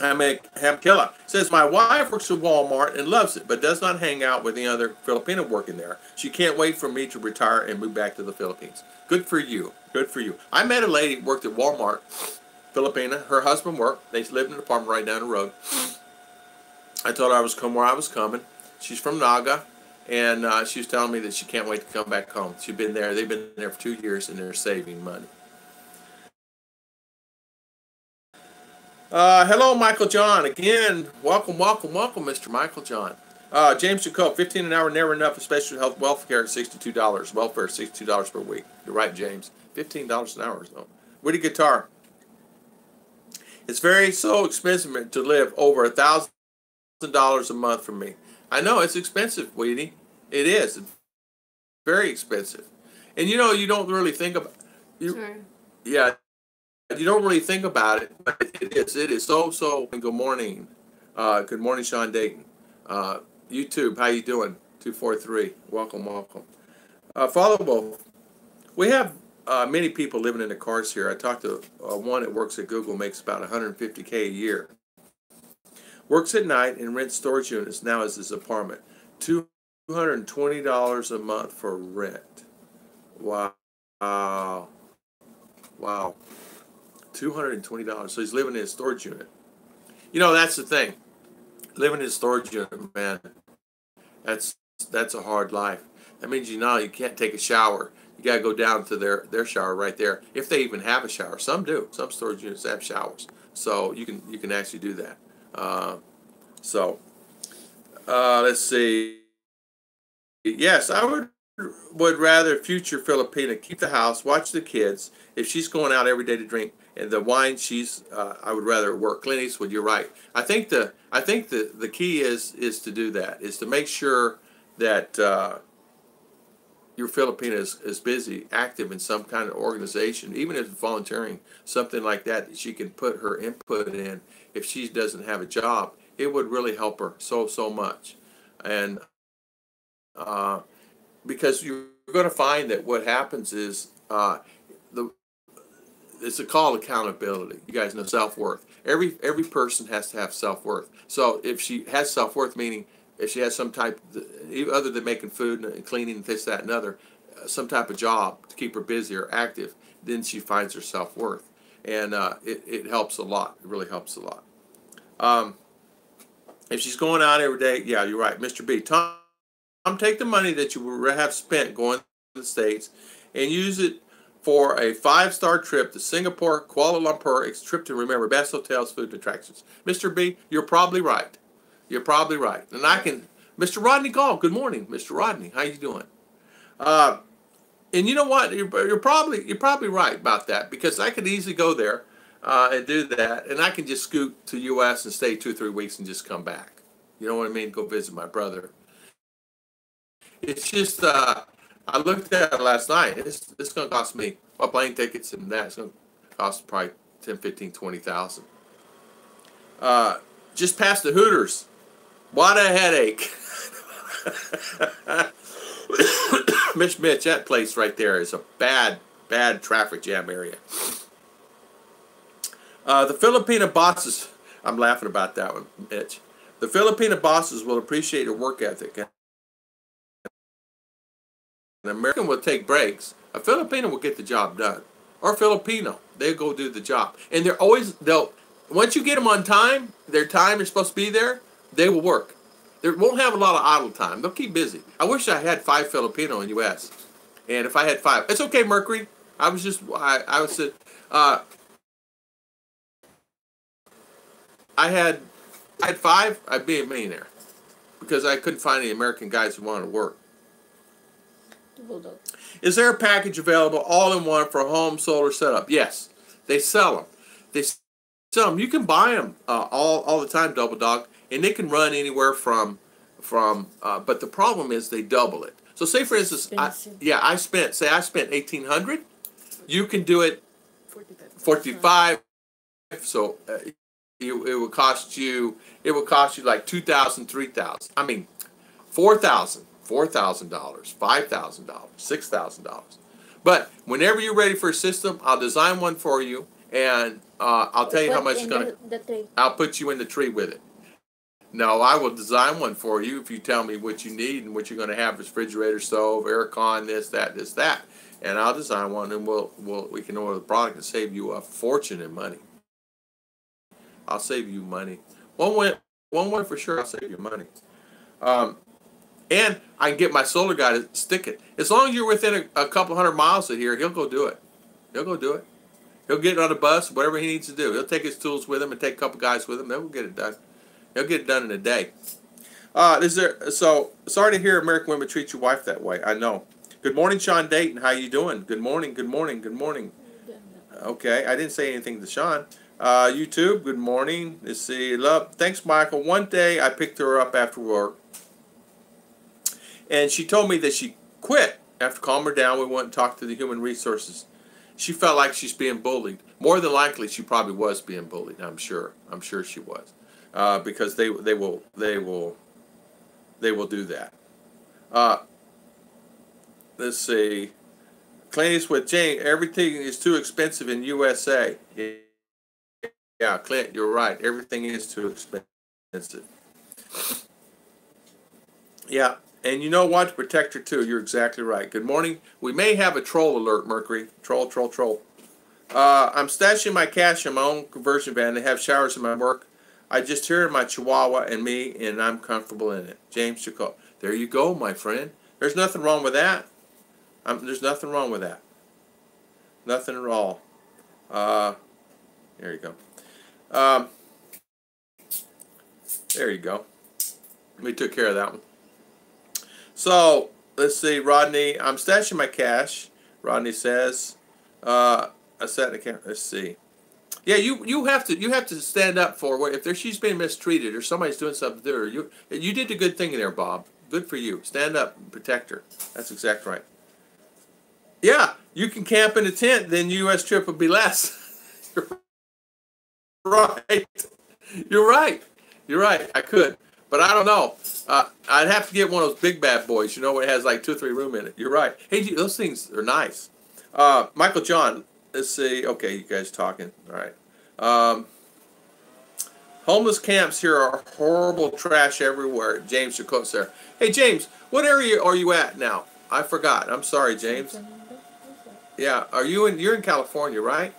Hamkilla says, my wife works at Walmart and loves it, but does not hang out with any other Filipino working there. She can't wait for me to retire and move back to the Philippines. Good for you. Good for you. I met a lady who worked at Walmart, Filipina. Her husband worked. They lived in an apartment right down the road. I told her I was coming where I was coming. She's from Naga, and she was telling me that she can't wait to come back home. She's been there. They've been there for 2 years, and they're saving money. Hello, Michael John. Again, welcome, Mr. Michael John. James Jacob, $15 an hour, never enough, especially health welfare at $62. Welfare $62 per week. You're right, James. $15 an hour. So. Witty Guitar. It's so expensive to live over $1,000 a month for me. I know it's expensive, Weedy. It is. It's very expensive. And you know, you don't really think about
Sure.
Yeah, you don't really think about it, but it is. It is so. And good morning. Good morning, Sean Dayton. YouTube, how you doing? 243. Welcome. Father Wolf. We have many people living in the cars here. I talked to one that works at Google, makes about $150K a year. Works at night and rents storage units. Now is his apartment. $220 a month for rent. Wow. $220. So he's living in a storage unit. You know, that's the thing. Living in a storage unit, man, that's a hard life. That means you can't take a shower. You got to go down to their shower right there. If they even have a shower. Some do. Some storage units have showers. So you can actually do that. Let's see. Yes, I would rather future Filipina keep the house, watch the kids. If she's going out every day to drink and the wine, I would rather work. Clint Eastwood, you're right. I think the key is to do that, is to make sure that your Filipina is busy, active in some kind of organization, even if it's volunteering, something like that she can put her input in. If she doesn't have a job, it would really help her so much. And because you're going to find that what happens is it's called accountability. You guys know self-worth. Every person has to have self-worth. So if she has self-worth, meaning if she has some type, other than making food and cleaning, this, that, and other, some type of job to keep her busy or active, then she finds her self-worth. And it helps a lot. It really helps a lot. If she's going out every day, yeah, you're right. Mr. B, Tom, take the money that you would have spent going to the States and use it for a 5-star trip to Singapore, Kuala Lumpur, a trip to remember best hotels, food, and attractions. Mr. B, you're probably right. You're probably right. And I can, Mr. Rodney Gall, good morning, Mr. Rodney. How you doing? And you know what? You're probably right about that, because I could easily go there and do that, and I can just scoot to U.S. and stay 2 or 3 weeks and just come back. You know what I mean? Go visit my brother. It's just I looked at it last night. It's going to cost me plane tickets and that. It's going to cost probably 10, 15, 20,000. Just past the Hooters. What a headache. Mitch, that place right there is a bad traffic jam area. The Filipina bosses, I'm laughing about that one, Mitch. The Filipina bosses will appreciate your work ethic. An American will take breaks. A Filipino will get the job done. Or Filipino, they'll go do the job. And once you get them on time, their time is supposed to be there, they will work. They won't have a lot of idle time. They'll keep busy. I wish I had 5 Filipino in U.S. And if I had 5, it's okay, Mercury. I had 5, I'd be a millionaire. Because I couldn't find any American guys who wanted to work. Is there a package available all in one for a home solar setup? Yes, they sell them. They sell them. You can buy them all the time, Double Dog, and they can run anywhere from. But the problem is they double it. So say for instance, I spent $1,800. You can do it 45. So it would cost you like $2,000, $3,000. I mean, $4,000. $4,000, $5,000, $6,000. But whenever you're ready for a system, I'll design one for you, and I'll tell you how much it's going to. I'll put you in the tree with it. No, I will design one for you if you tell me what you need and what you're going to have: refrigerator, stove, air con, this, that, and I'll design one, and we can order the product and save you a fortune in money. I'll save you money. One way for sure, I'll save you money. And I can get my solar guy to stick it. As long as you're within a couple 100 miles of here, he'll go do it. He'll go do it. He'll get on a bus, whatever he needs to do. He'll take his tools with him and take a couple guys with him. They'll get it done. He'll get it done in a day. So sorry to hear American women treat your wife that way. I know. Good morning, Sean Dayton. How you doing? Good morning. Good morning. Good morning. Okay, I didn't say anything to Sean. YouTube. Good morning. Let's see. Love. Thanks, Michael. One day I picked her up after work, and she told me that she quit. After calming her down, we went and talked to the human resources. She felt like she's being bullied. More than likely, she probably was being bullied. I'm sure. I'm sure she was, because they will do that. Let's see. Clint's with Jane. Everything is too expensive in USA. Yeah, Clint, you're right. Everything is too expensive. Yeah. And you know what? To protect her, too. You're exactly right. Good morning. We may have a troll alert, Mercury. Troll. I'm stashing my cash in my own conversion van. They have showers in my work. I just hear my Chihuahua and me, and I'm comfortable in it. James Chico. There you go, my friend. There's nothing wrong with that. There's nothing wrong with that. Nothing at all. There you go. There you go. We took care of that one. So, let's see, Rodney, I'm stashing my cash, Rodney says. I sat in the camera. Let's see. Yeah, you have to stand up for her. If she's being mistreated or somebody's doing something to her, you did a good thing there, Bob. Good for you. Stand up and protect her. That's exactly right. Yeah, you can camp in a tent, then U.S. trip would be less. You're right. You're right. I could. But I don't know. I'd have to get one of those big bad boys, you know, where it has like 2 or 3 room in it. You're right. Hey, those things are nice. Michael John, let's see. Okay, you guys talking. All right. Homeless camps here are horrible, trash everywhere. James Chakot's there. Hey, James, what area are you at now? I forgot. I'm sorry, James. Yeah, you're in California, right?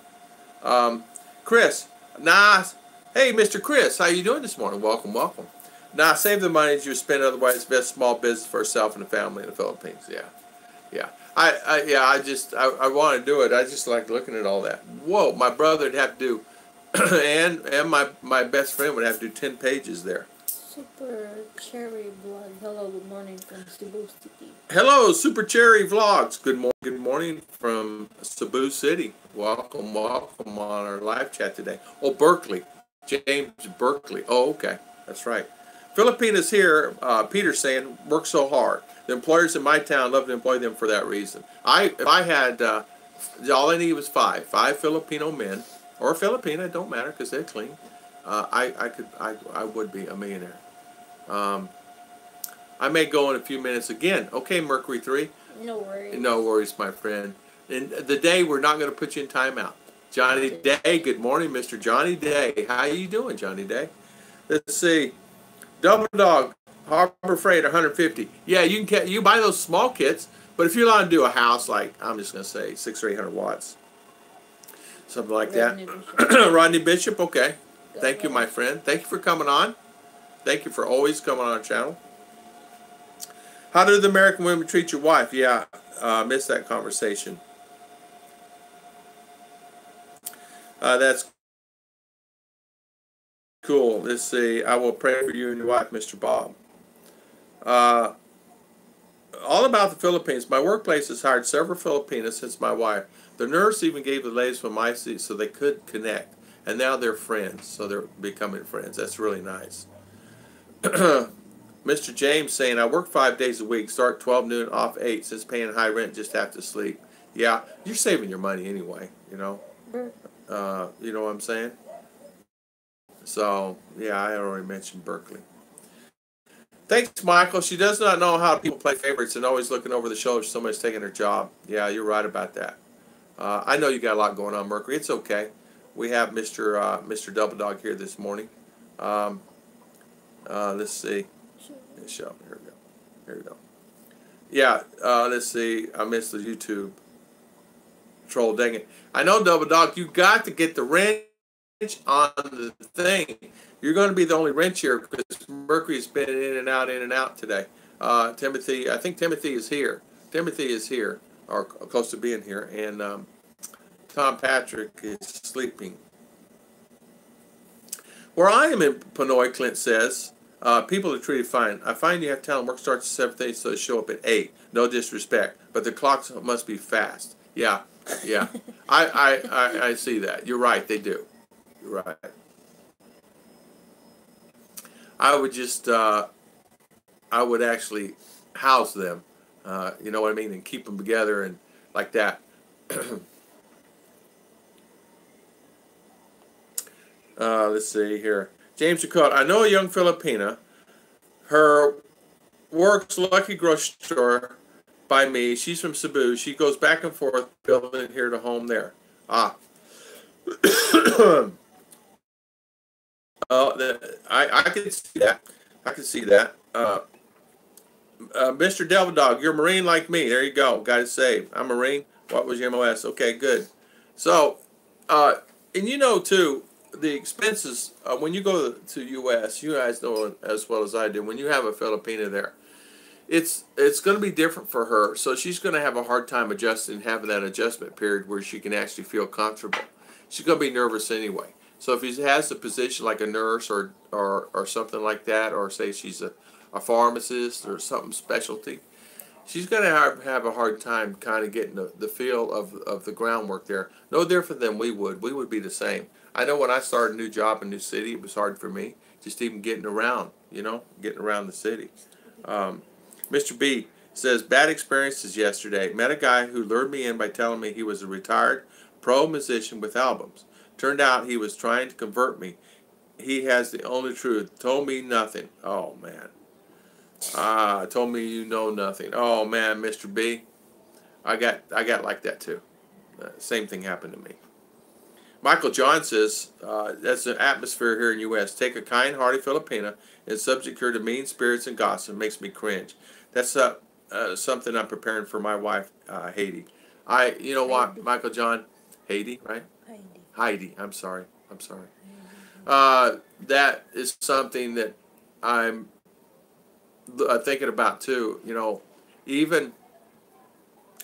Chris, Nas. Hey, Mr. Chris, how you doing this morning? Welcome, welcome. Nah, save the money that you spend otherwise. Best small business for herself and the family in the Philippines. Yeah, yeah. I want to do it. I just like looking at all that. Whoa, my brother would have to do, and my best friend would have to do 10 pages there.
Super Cherry Vlog. Hello, good morning from Cebu City.
Hello, Super Cherry Vlogs. Good morning from Cebu City. Welcome, welcome on our live chat today. Oh, Berkeley, James Berkeley. Oh, okay, that's right. Filipina's here. Peter's saying work so hard. The employers in my town love to employ them for that reason. If I had all I need was five Filipino men or Filipina, it don't matter because they're clean. I would be a millionaire. I may go in a few minutes again. Okay, Mercury 3.
No worries.
No worries, my friend. And the day we're not going to put you in timeout. Johnny Day, good morning, Mr. Johnny Day. How you doing, Johnny Day? Let's see. Double Dog, Harbor Freight, 150. Yeah, you buy those small kits, but if you're allowed to do a house like, I'm just going to say 600 or 800 watts, something like
Rodney
that.
Bishop.
Rodney Bishop, okay. Thank you, my friend. Thank you for coming on. Thank you for always coming on our channel. How do the American women treat your wife? Yeah, missed that conversation. That's cool. Let's see. I will pray for you and your wife, Mr. Bob. All about the Philippines. My workplace has hired several Filipinas since my wife. The nurse even gave the ladies from my seat so they could connect. And now they're friends. So they're becoming friends. That's really nice. Mr. James saying, I work 5 days a week, start 12 noon, off 8, since paying high rent, just have to sleep. Yeah, you're saving your money anyway, you know. You know what I'm saying? So, yeah, I already mentioned Berkeley. Thanks, Michael. She does not know how people play favorites and always looking over the shoulder if somebody's taking her job. Yeah, you're right about that. I know you got a lot going on, Mercury. It's okay. We have Mr. Double Dog here this morning. Let's see. Show. Here we go. Here we go. Yeah, let's see. I missed the YouTube troll. Dang it. I know, Double Dog, you got to get the wrench on the thing. You're going to be the only wrench here because Mercury's been in and out today. Timothy, I think Timothy is here. Timothy is here, or close to being here, and Tom Patrick is sleeping. Where I am in Pinoy, Clint says, people are treated fine. I find you have to tell them work starts at 7:30, so they show up at 8. No disrespect, but the clocks must be fast. Yeah, yeah. I see that. You're right. They do. You're right. I would just, I would actually house them. You know what I mean, and keep them together and like that. Let's see here. James Chakot, I know a young Filipina. Her works Lucky Grocery Store by me. She's from Cebu. She goes back and forth, building here to home there. Ah. I can see that. I can see that. Mr. Devil Dog, you're a Marine like me. There you go. Got it saved. I'm a Marine. What was your MOS? Okay, good. So, and you know, too, the expenses, when you go to U.S., you guys know as well as I do, when you have a Filipina there, it's going to be different for her. So she's going to have a hard time adjusting, having that adjustment period where she can actually feel comfortable. She's going to be nervous anyway. So if he has a position like a nurse or something like that, or say she's a pharmacist or something specialty, she's going to have a hard time kind of getting the feel of the groundwork there. No different than we would. We would be the same. I know when I started a new job in a new city, it was hard for me, just even getting around, you know, getting around the city. Mr. B says, bad experiences yesterday. Met a guy who lured me in by telling me he was a retired pro musician with albums. Turned out he was trying to convert me. he has the only truth. Told me nothing. Oh man. Told me you know nothing. Oh man, Mr. B. I got like that too. Same thing happened to me. Michael John says, that's an atmosphere here in the U.S. Take a kind-hearted Filipina and subject her to mean spirits and gossip. It makes me cringe. That's something I'm preparing for my wife, Haiti. You know what, Michael John? Haiti, right? Heidi. I'm sorry. That is something that I'm thinking about too. You know, even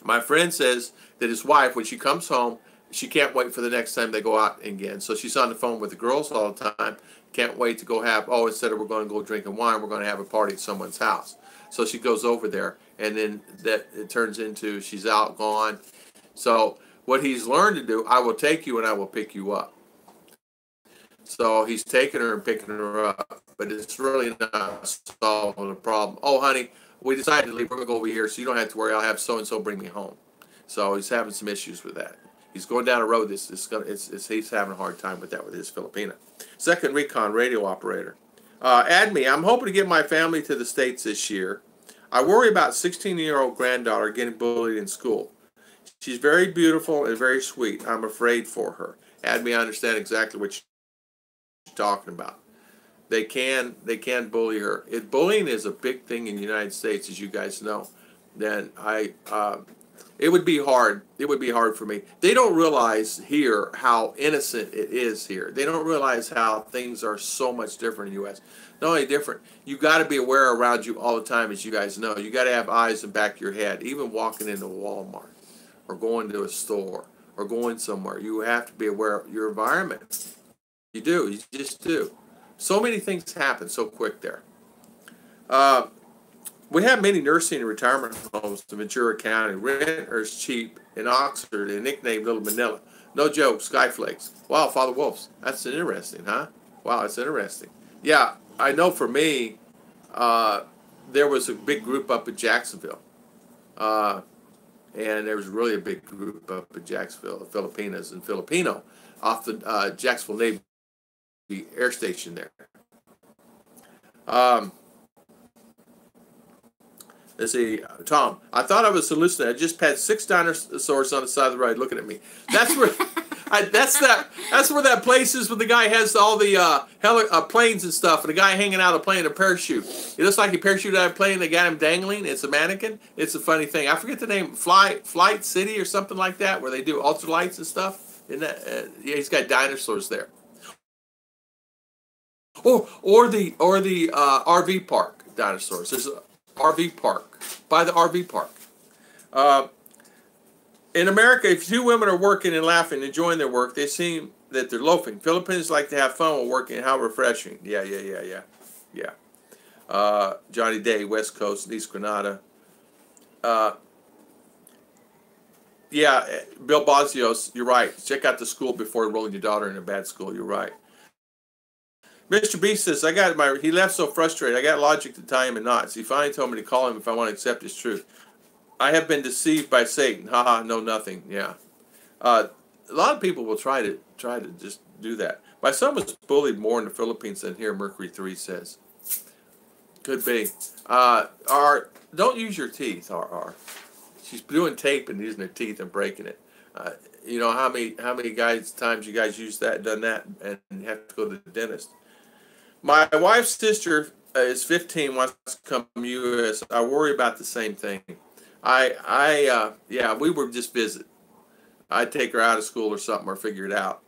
my friend says that his wife, when she comes home, she can't wait for the next time they go out again. So she's on the phone with the girls all the time. Can't wait to go have, instead of we're going to go drinking wine, we're going to have a party at someone's house. So she goes over there, and then it turns into she's out, gone. So what he's learned to do, I will take you and I will pick you up. So he's taking her and picking her up, but it's really not solving the problem. Oh, honey, we decided to leave. We're going to go over here, so you don't have to worry. I'll have so-and-so bring me home. So he's having some issues with that. He's going down a road. He's having a hard time with that with his Filipina. Second recon radio operator. Adme, I'm hoping to get my family to the States this year. I worry about 16-year-old granddaughter getting bullied in school. She's very beautiful and very sweet. I'm afraid for her. Adme, I understand exactly what you're talking about. They can bully her. Bullying is a big thing in the United States, as you guys know. Then it would be hard. It would be hard for me. They don't realize here how innocent it is here. They don't realize how things are so much different in the U.S. Not only different, you got to be aware around you all the time, as you guys know. You got to have eyes in the back of your head. Even walking into Walmart or going to a store or going somewhere, you have to be aware of your environment. You do. You just do. So many things happen so quick there. We have many nursing and retirement homes in Ventura County. Rent is cheap. In Oxford, and nicknamed Little Manila. No joke, Skyflakes. Wow, Father Wolves. That's interesting, huh? Wow, that's interesting. Yeah, I know for me, there was a big group up in Jacksonville. And there was really a big group up in Jacksonville, the Filipinas and Filipino, off the Jacksonville Navy Air Station there. Let's see, Tom. I thought I was hallucinating. I just passed 6 dinosaurs on the side of the road looking at me. That's where, that's where that place is where the guy has all the planes and stuff, and the guy hanging out of the plane in a parachute. It looks like he parachuted out of a plane. They got him dangling. It's a mannequin. It's a funny thing. I forget the name. Flight City or something like that, where they do ultralights and stuff. Isn't that, yeah, he's got dinosaurs there. Or the RV park dinosaurs. There's a RV park, by the RV park. In America, if 2 women are working and laughing, enjoying their work, they seem that they're loafing. Filipinos like to have fun while working. How refreshing. Yeah. Johnny Day, West Coast, East Granada. Yeah, Bill Bozios, you're right. Check out the school before enrolling your daughter in a bad school. You're right. Mr. B says, he left so frustrated. I got logic to tie him in knots. He finally told me to call him if I want to accept his truth. I have been deceived by Satan. Haha, no, nothing. Yeah. A lot of people will try to just do that. My son was bullied more in the Philippines than here, Mercury 3 says. Could be. Don't use your teeth, R. She's doing tape and using her teeth and breaking it. You know how many times you guys done that and have to go to the dentist. My wife's sister is 15, wants to come to the U.S. I worry about the same thing. Yeah, we would just visit. I'd take her out of school or something or figure it out.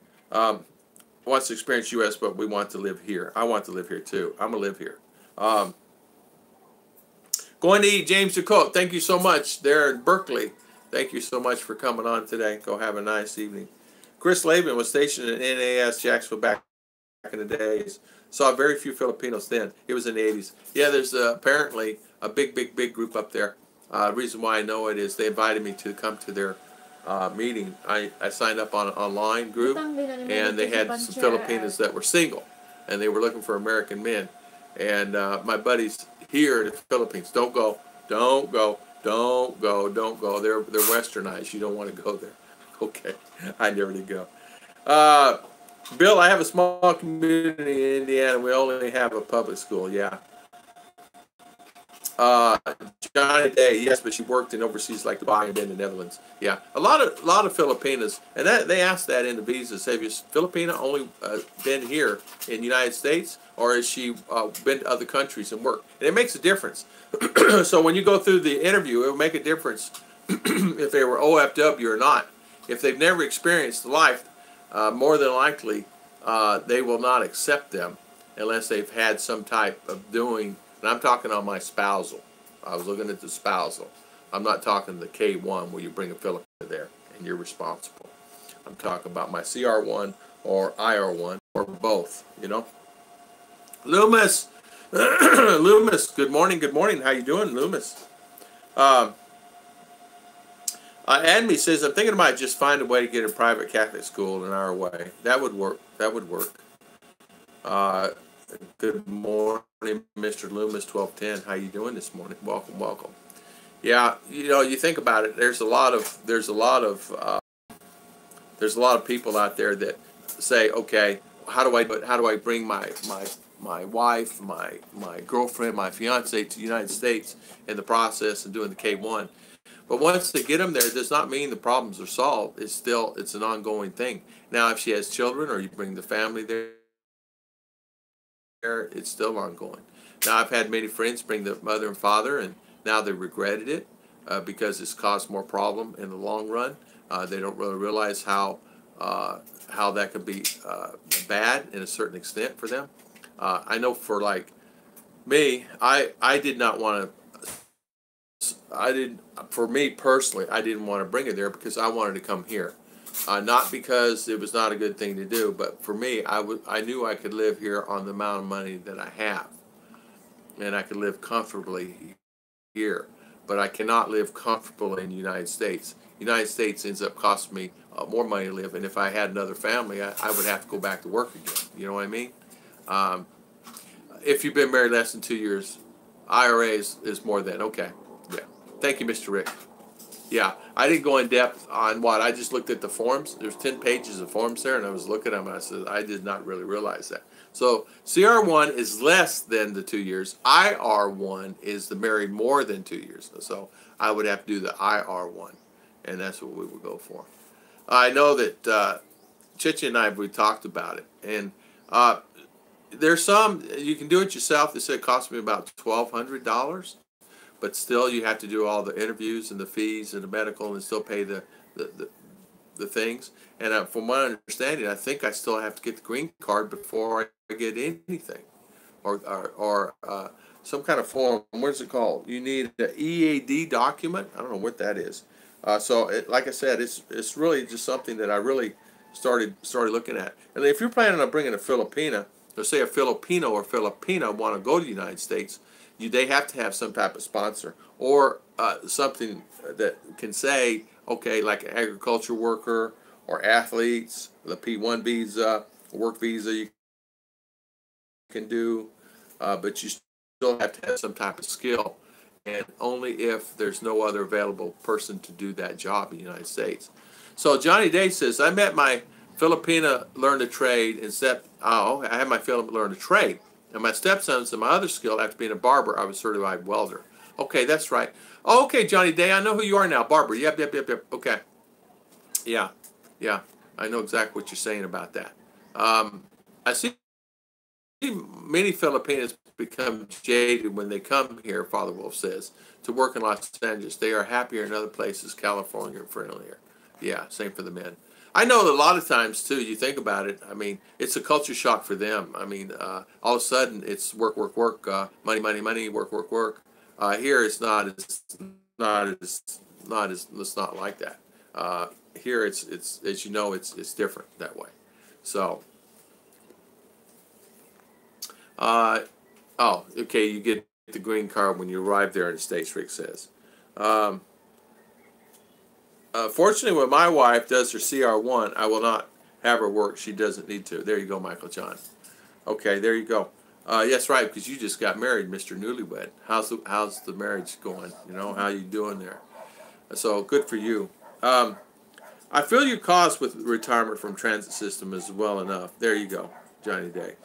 Wants to experience U.S., but we want to live here. I want to live here too. I'm going to live here. Going to eat, James DeCote. Thank you so much there in Berkeley. Thank you so much for coming on today. Go have a nice evening. Chris Laban was stationed at NAS Jacksonville back in the days. Saw very few Filipinos then. It was in the 80s. Yeah, there's apparently a big group up there. The reason why I know it is they invited me to come to their meeting. I signed up on an online group, and they had some Filipinos that were single, and they were looking for American men. And my buddies here in the Philippines, don't go. They're westernized. You don't want to go there. Okay, I never did go. Bill, I have a small community in Indiana. We only have a public school. Yeah. Uh, Johnny Day, yes, but she worked in overseas like Dubai and in the Netherlands. Yeah, a lot of Filipinas, and that they asked that in the visas. Have you Filipina only been here in the United States, or has she been to other countries and worked? And it makes a difference. So when you go through the interview, it will make a difference if they were OFW or not. If they've never experienced life, more than likely they will not accept them unless they've had some type of doing. And I'm talking on my spousal. I was looking at the spousal. I'm not talking the K1 where you bring a Filipina there and you're responsible. I'm talking about my CR1 or IR1 or both, you know. Loomis, Loomis, good morning, good morning. How you doing, Loomis? Admi says, I'm thinking about just find a way to get a private Catholic school in our way. That would work. That would work. Good morning, Mr. Loomis, 1210. How you doing this morning? Welcome, welcome. Yeah, you know, you think about it. There's a lot of people out there that say, okay, how do I do it? How do I bring my wife, my girlfriend, my fiance to the United States in the process and doing the K1? But once they get them there, it does not mean the problems are solved. It's an ongoing thing. Now, if she has children or you bring the family there, it's still ongoing. Now, I've had many friends bring the mother and father, and now they regretted it because it's caused more problem in the long run. They don't really realize how that could be bad in a certain extent for them. I know for like me, I did not want to. For me personally, I didn't want to bring it there because I wanted to come here. Not because it was not a good thing to do, but for me, I knew I could live here on the amount of money that I have, and I could live comfortably here. But I cannot live comfortably in the United States. The United States ends up costing me more money to live, and if I had another family, I would have to go back to work again. You know what I mean? Um, if you've been married less than 2 years, IRA is more than okay. Yeah. Thank you, Mr. Rick. Yeah, I didn't go in depth on what. I just looked at the forms. There's 10 pages of forms there, and I was looking at them, and I said, I did not really realize that. So CR1 is less than the 2 years. IR1 is the married more than 2 years. So I would have to do the IR1, and that's what we would go for. I know that Chichi and we talked about it, and there's some, you can do it yourself. They said it cost me about $1,200. But still, you have to do all the interviews and the fees and the medical, and still pay the things. And from my understanding, I think I still have to get the green card before I get anything, or some kind of form. What is it called? You need an EAD document. I don't know what that is. Like I said, it's really just something that I really started looking at. And if you're planning on bringing a Filipina, or say a Filipino or Filipina want to go to the United States, they have to have some type of sponsor or something that can say, okay, like an agriculture worker or athletes, the P1 visa, work visa you can do, but you still have to have some type of skill, and only if there's no other available person to do that job in the United States. So Johnny Day says, I met my Filipina learn to trade instead. I had my Filipina learn to trade. And my stepsons and my other skill, after being a barber, I was certified welder. Okay, that's right. Okay, Johnny Day, I know who you are now, barber. Yep. Okay. Yeah. I know exactly what you're saying about that. I see many Filipinos become jaded when they come here, Father Wolf says, to work in Los Angeles. They are happier in other places, California, and friendlier. Yeah, same for the men. I know that a lot of times, too, you think about it, I mean, it's a culture shock for them. I mean, all of a sudden, it's work, money, work. Here, it's not like that. Here, it's as you know, it's different that way. So, okay, you get the green card when you arrive there in the States, Rick says. Fortunately, when my wife does her CR1, I will not have her work. She doesn't need to. There you go, Michael John. Okay, there you go. Yes, right, because you just got married, Mr. Newlywed. How's the marriage going? You know, how you doing there? So good for you. I feel your cause with retirement from transit system is well enough. There you go, Johnny Day.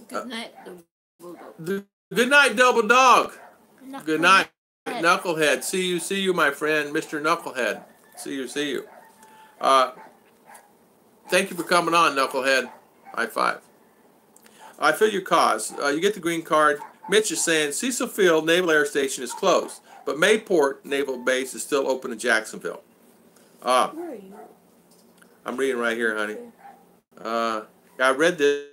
Good night, double dog.
Good night, double dog.
Knucklehead.
Good night, Knucklehead. See you, my friend, Mr. Knucklehead. See you. Thank you for coming on, Knucklehead. High five. I feel your cause. You get the green card. Mitch is saying Cecil Field Naval Air Station is closed, but Mayport Naval Base is still open in Jacksonville.
Where are you?
I'm reading right here, honey. I read this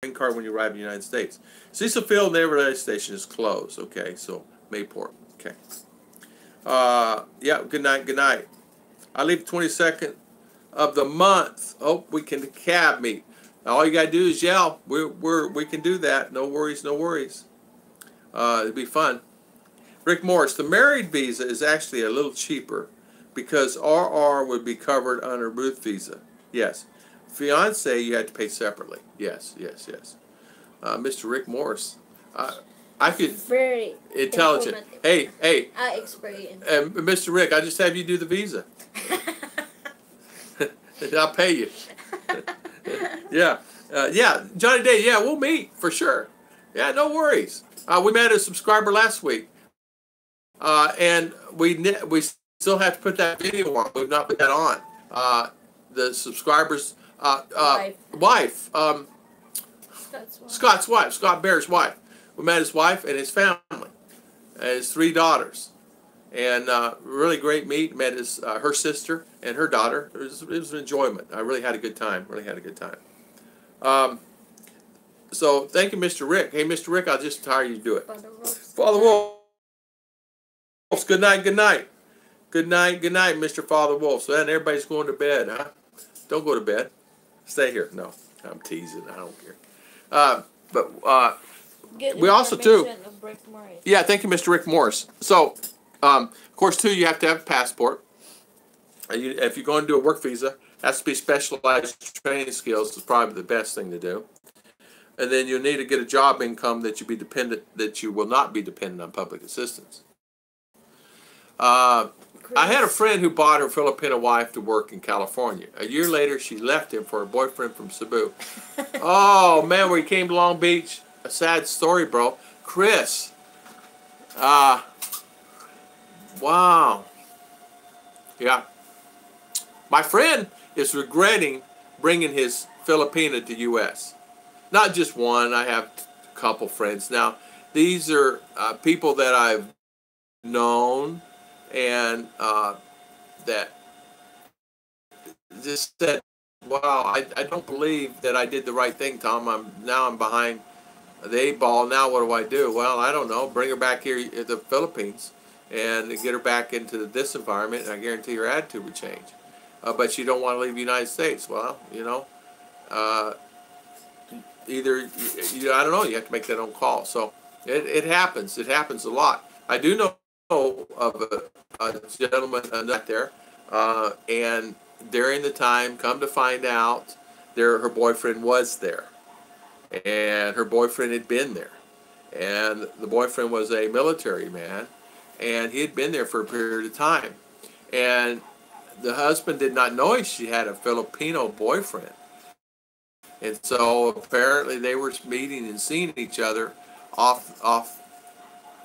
green card when you arrive in the United States. Cecil Field Naval Air Station is closed. Okay, so Mayport. Okay. Yeah. Good night. I leave the 22nd of the month. Oh, we can cab meet. All you gotta do is yell. We can do that. No worries. It'll be fun. Rick Morris, the married visa is actually a little cheaper because RR would be covered under Ruth visa. Yes. Fiance, you had to pay separately. Yes. Mr. Rick Morris, I could
Very
intelligent. Hey.
I experienced.
Mr. Rick, I just have you do the visa. I'll pay you. Yeah, Johnny Day. Yeah, we'll meet for sure. Yeah, no worries. We met a subscriber last week, and we still have to put that video on. We've not put that on. The subscriber's wife, Scott's wife, Scott Bear's wife. We met his wife and his family, and his 3 daughters, and really great meet. Met her sister and her daughter. It was an enjoyment. I really had a good time. So thank you, Mr. Rick. Hey, Mr. Rick, I'll just hire you to do it. Father Wolf. Good night, Mr. Father Wolf. So then everybody's going to bed, huh? Don't go to bed. Stay here. No, I'm teasing. I don't care. But we also too. Yeah, thank you, Mr. Rick Morris. So, of course, too, you have to have a passport. If you're going to do a work visa, it has to be specialized training skills. Is probably the best thing to do. And then you need to get a job income that you will not be dependent on public assistance. I had a friend who bought her Filipina wife to work in California. A year later, she left him for a boyfriend from Cebu. Oh, man, when he came to Long Beach, a sad story, bro. Chris. Wow. Yeah. My friend is regretting bringing his Filipina to U.S. Not just one. I have a couple friends. Now, these are people that I've known and that just said, wow, I don't believe that I did the right thing, Tom. I'm behind the 8 ball. Now what do? Well, I don't know. Bring her back here to the Philippines and get her back into this environment, and I guarantee her attitude would change. But you don't want to leave the United States. Well, either, I don't know, you have to make that own call. So it happens. It happens a lot. I do know of a gentleman out there, and during the time, come to find out, her boyfriend was there. And her boyfriend had been there. And the boyfriend was a military man, and he had been there for a period of time. And the husband did not know she had a Filipino boyfriend. And so apparently they were meeting and seeing each other off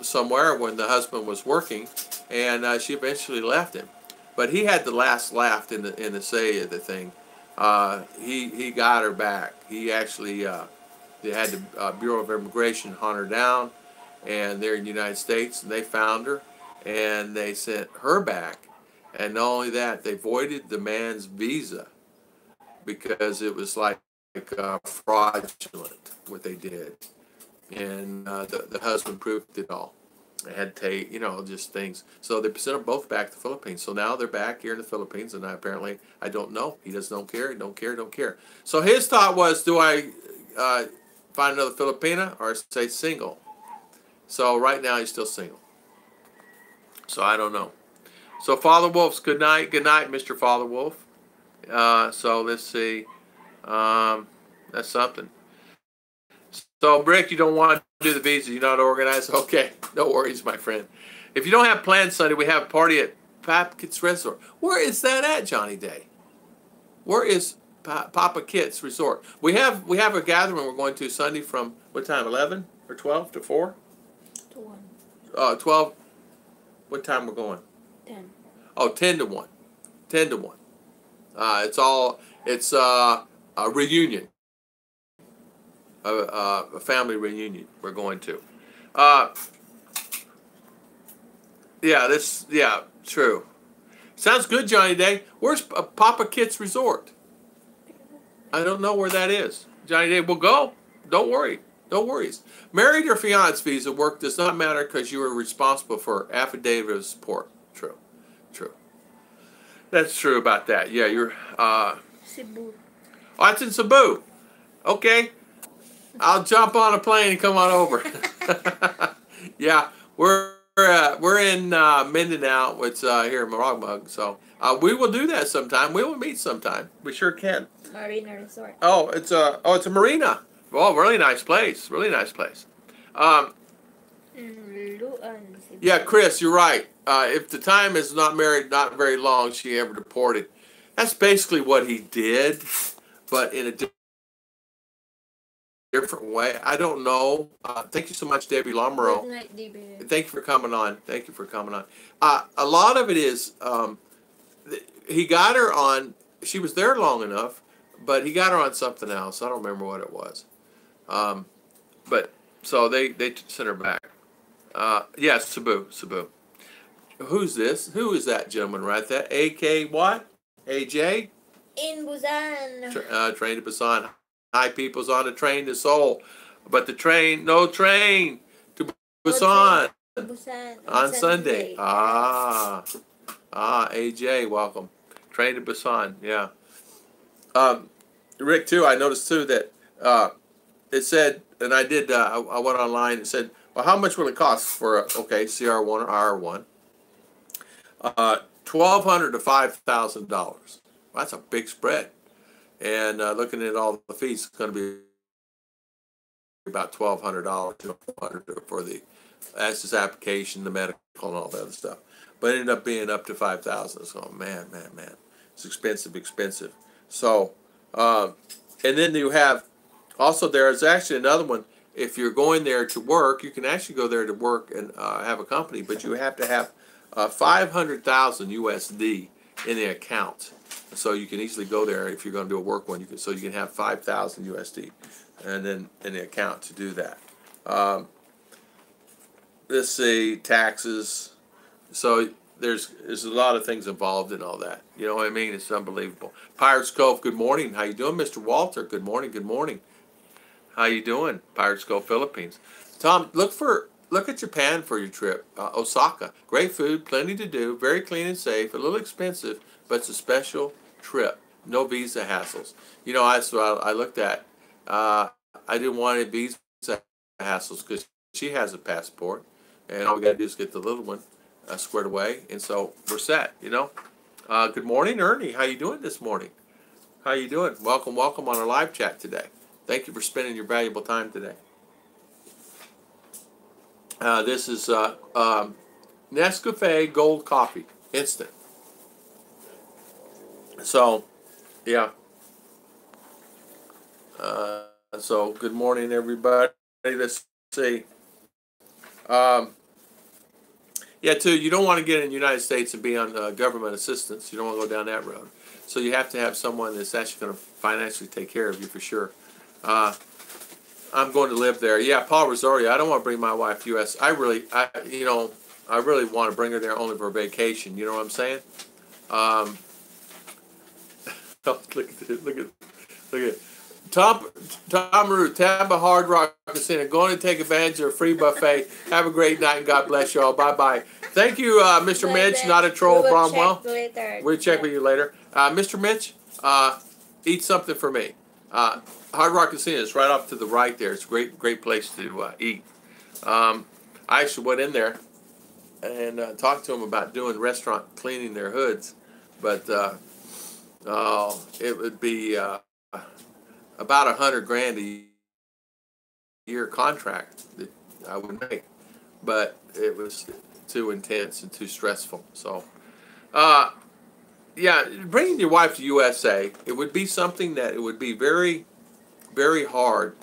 somewhere when the husband was working, and she eventually left him. But he had the last laugh in the say of the thing. He got her back. He actually they had the Bureau of Immigration hunt her down, and they're in the United States, and they found her, and they sent her back. And not only that, they voided the man's visa because it was like fraudulent what they did. And the husband proved it all. They had to take, just things. So they sent them both back to the Philippines. So now they're back here in the Philippines, and apparently, I don't know. He just don't care. So his thought was, do I find another Filipina or stay single? So right now, he's still single. So I don't know. So Father Wolf's good night, Mr. Father Wolf. So let's see. That's something. So, Brick, you don't want to do the visa. You're not organized? Okay, no worries, my friend. If you don't have plans Sunday, we have a party at Papa Kit's Resort. Where is that at, Johnny Day? Where is Papa Kit's Resort? We have a gathering we're going to Sunday from what time? 11 or 12 to 4?
To 1.
12. What time we're going?
10.
Oh, 10 to 1. 10 to 1. It's a reunion. A family reunion we're going to. Yeah, true. Sounds good, Johnny Day. Where's Papa Kit's Resort? I don't know where that is. Johnny Day, we'll go. Don't worry. No worries. Married or fiancé visa work does not matter because you are responsible for affidavit of support. True. That's true about that. Yeah, you're.
Cebu.
Oh, it's in Cebu. Okay. I'll jump on a plane and come on over. Yeah, we're in Mindanao. It's here in Maragmag. So we will do that sometime. We will meet sometime. We sure can.
Marina Resort.
Oh, it's a marina. Oh, really nice place. Really nice place. Yeah, Chris, you're right. If the time is not married, not very long, she ever deported. That's basically what he did, but in a different way. I don't know. Thank you so much, Debbie Lamoureux.
Good night, Debbie.
Thank you for coming on. Thank you for coming on. A lot of it is he got her on. She was there long enough, but he got her on something else. I don't remember what it was. But so they sent her back. Yes, Cebu. Who's this? Who is that gentleman right there? A.K. what? AJ?
In Busan.
Train to Busan. Hi, people's on the train to Seoul. But no train to Busan.
Busan
On Sunday. AJ, welcome. Train to Busan, yeah. Rick, too, I noticed, too, that it said, and I did, I went online, it said, well, how much will it cost for, CR1 or IR1? $1,200 to $5,000. That's a big spread. And looking at all the fees, it's going to be about $1,200 for the access application, the medical, and all that other stuff. But it ended up being up to $5,000. So man, it's expensive. So, and then you have also there is actually another one. If you're going there to work, you can actually go there to work and have a company, but you have to have 500,000 USD in the account. So you can easily go there if you're going to do a work one. So you can have 5,000 USD, and then in the account to do that. Let's see, taxes. So there's a lot of things involved in all that. You know what I mean? It's unbelievable. Pirates Cove, good morning. How you doing, Mr. Walter? Good morning. How you doing, Pirates Cove, Philippines? Tom, look at Japan for your trip. Osaka, great food, plenty to do, very clean and safe, a little expensive, but it's a special trip. No visa hassles. You know, I looked at. I didn't want any visa hassles because she has a passport, and all we got to do is get the little one squared away, and so we're set. You know. Good morning, Ernie. How you doing this morning? How you doing? Welcome on our live chat today. Thank you for spending your valuable time today. This is Nescafe Gold Coffee, instant. So, yeah. So, good morning, everybody. Let's see. Yeah, too, you don't want to get in the United States and be on government assistance. You don't want to go down that road. So you have to have someone that's actually going to financially take care of you for sure. I'm going to live there. Yeah, Paul Rosario. I don't want to bring my wife to U.S. I really want to bring her there only for vacation. You know what I'm saying? Look at Tom Root, Tampa Hard Rock Casino. Going to take advantage of a free buffet. Have a great night and God bless you all. Bye. Thank you, Mr. Mitch, not a troll, Bromwell. We'll check with you later. Mr. Mitch, eat something for me. Hard Rock Casino is right off to the right there. It's a great place to eat. I actually went in there and talked to them about doing restaurant cleaning their hoods, but it would be about $100,000 a year contract that I would make, but it was too intense and too stressful. So Uh, yeah, bringing your wife to USA, it would be something that it would be very, very hard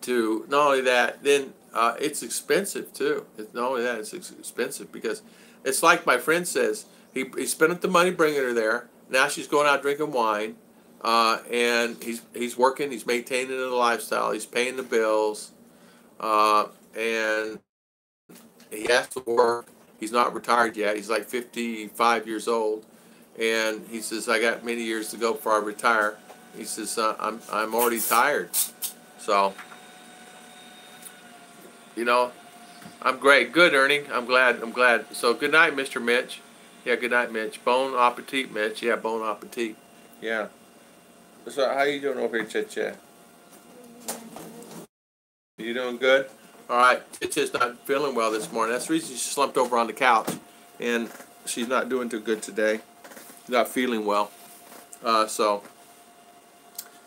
to, not only that, then it's expensive too. It's not only that, it's expensive because it's like my friend says, he spent the money bringing her there. Now she's going out drinking wine, and he's working, he's maintaining the lifestyle, he's paying the bills, and he has to work. He's not retired yet. He's like 55 years old, and he says, "I got many years to go before I retire." He says, "I'm already tired." So, you know, I'm great. Good, Ernie. I'm glad. I'm glad. So, good night, Mr. Mitch. Yeah, good night, Mitch. Bon appetit, Mitch. Yeah, bon appetit. Yeah. So, how you doing over here, Chet? You doing good? All right. Chet's not feeling well this morning. That's the reason she slumped over on the couch, and she's not doing too good today. Not feeling well. So,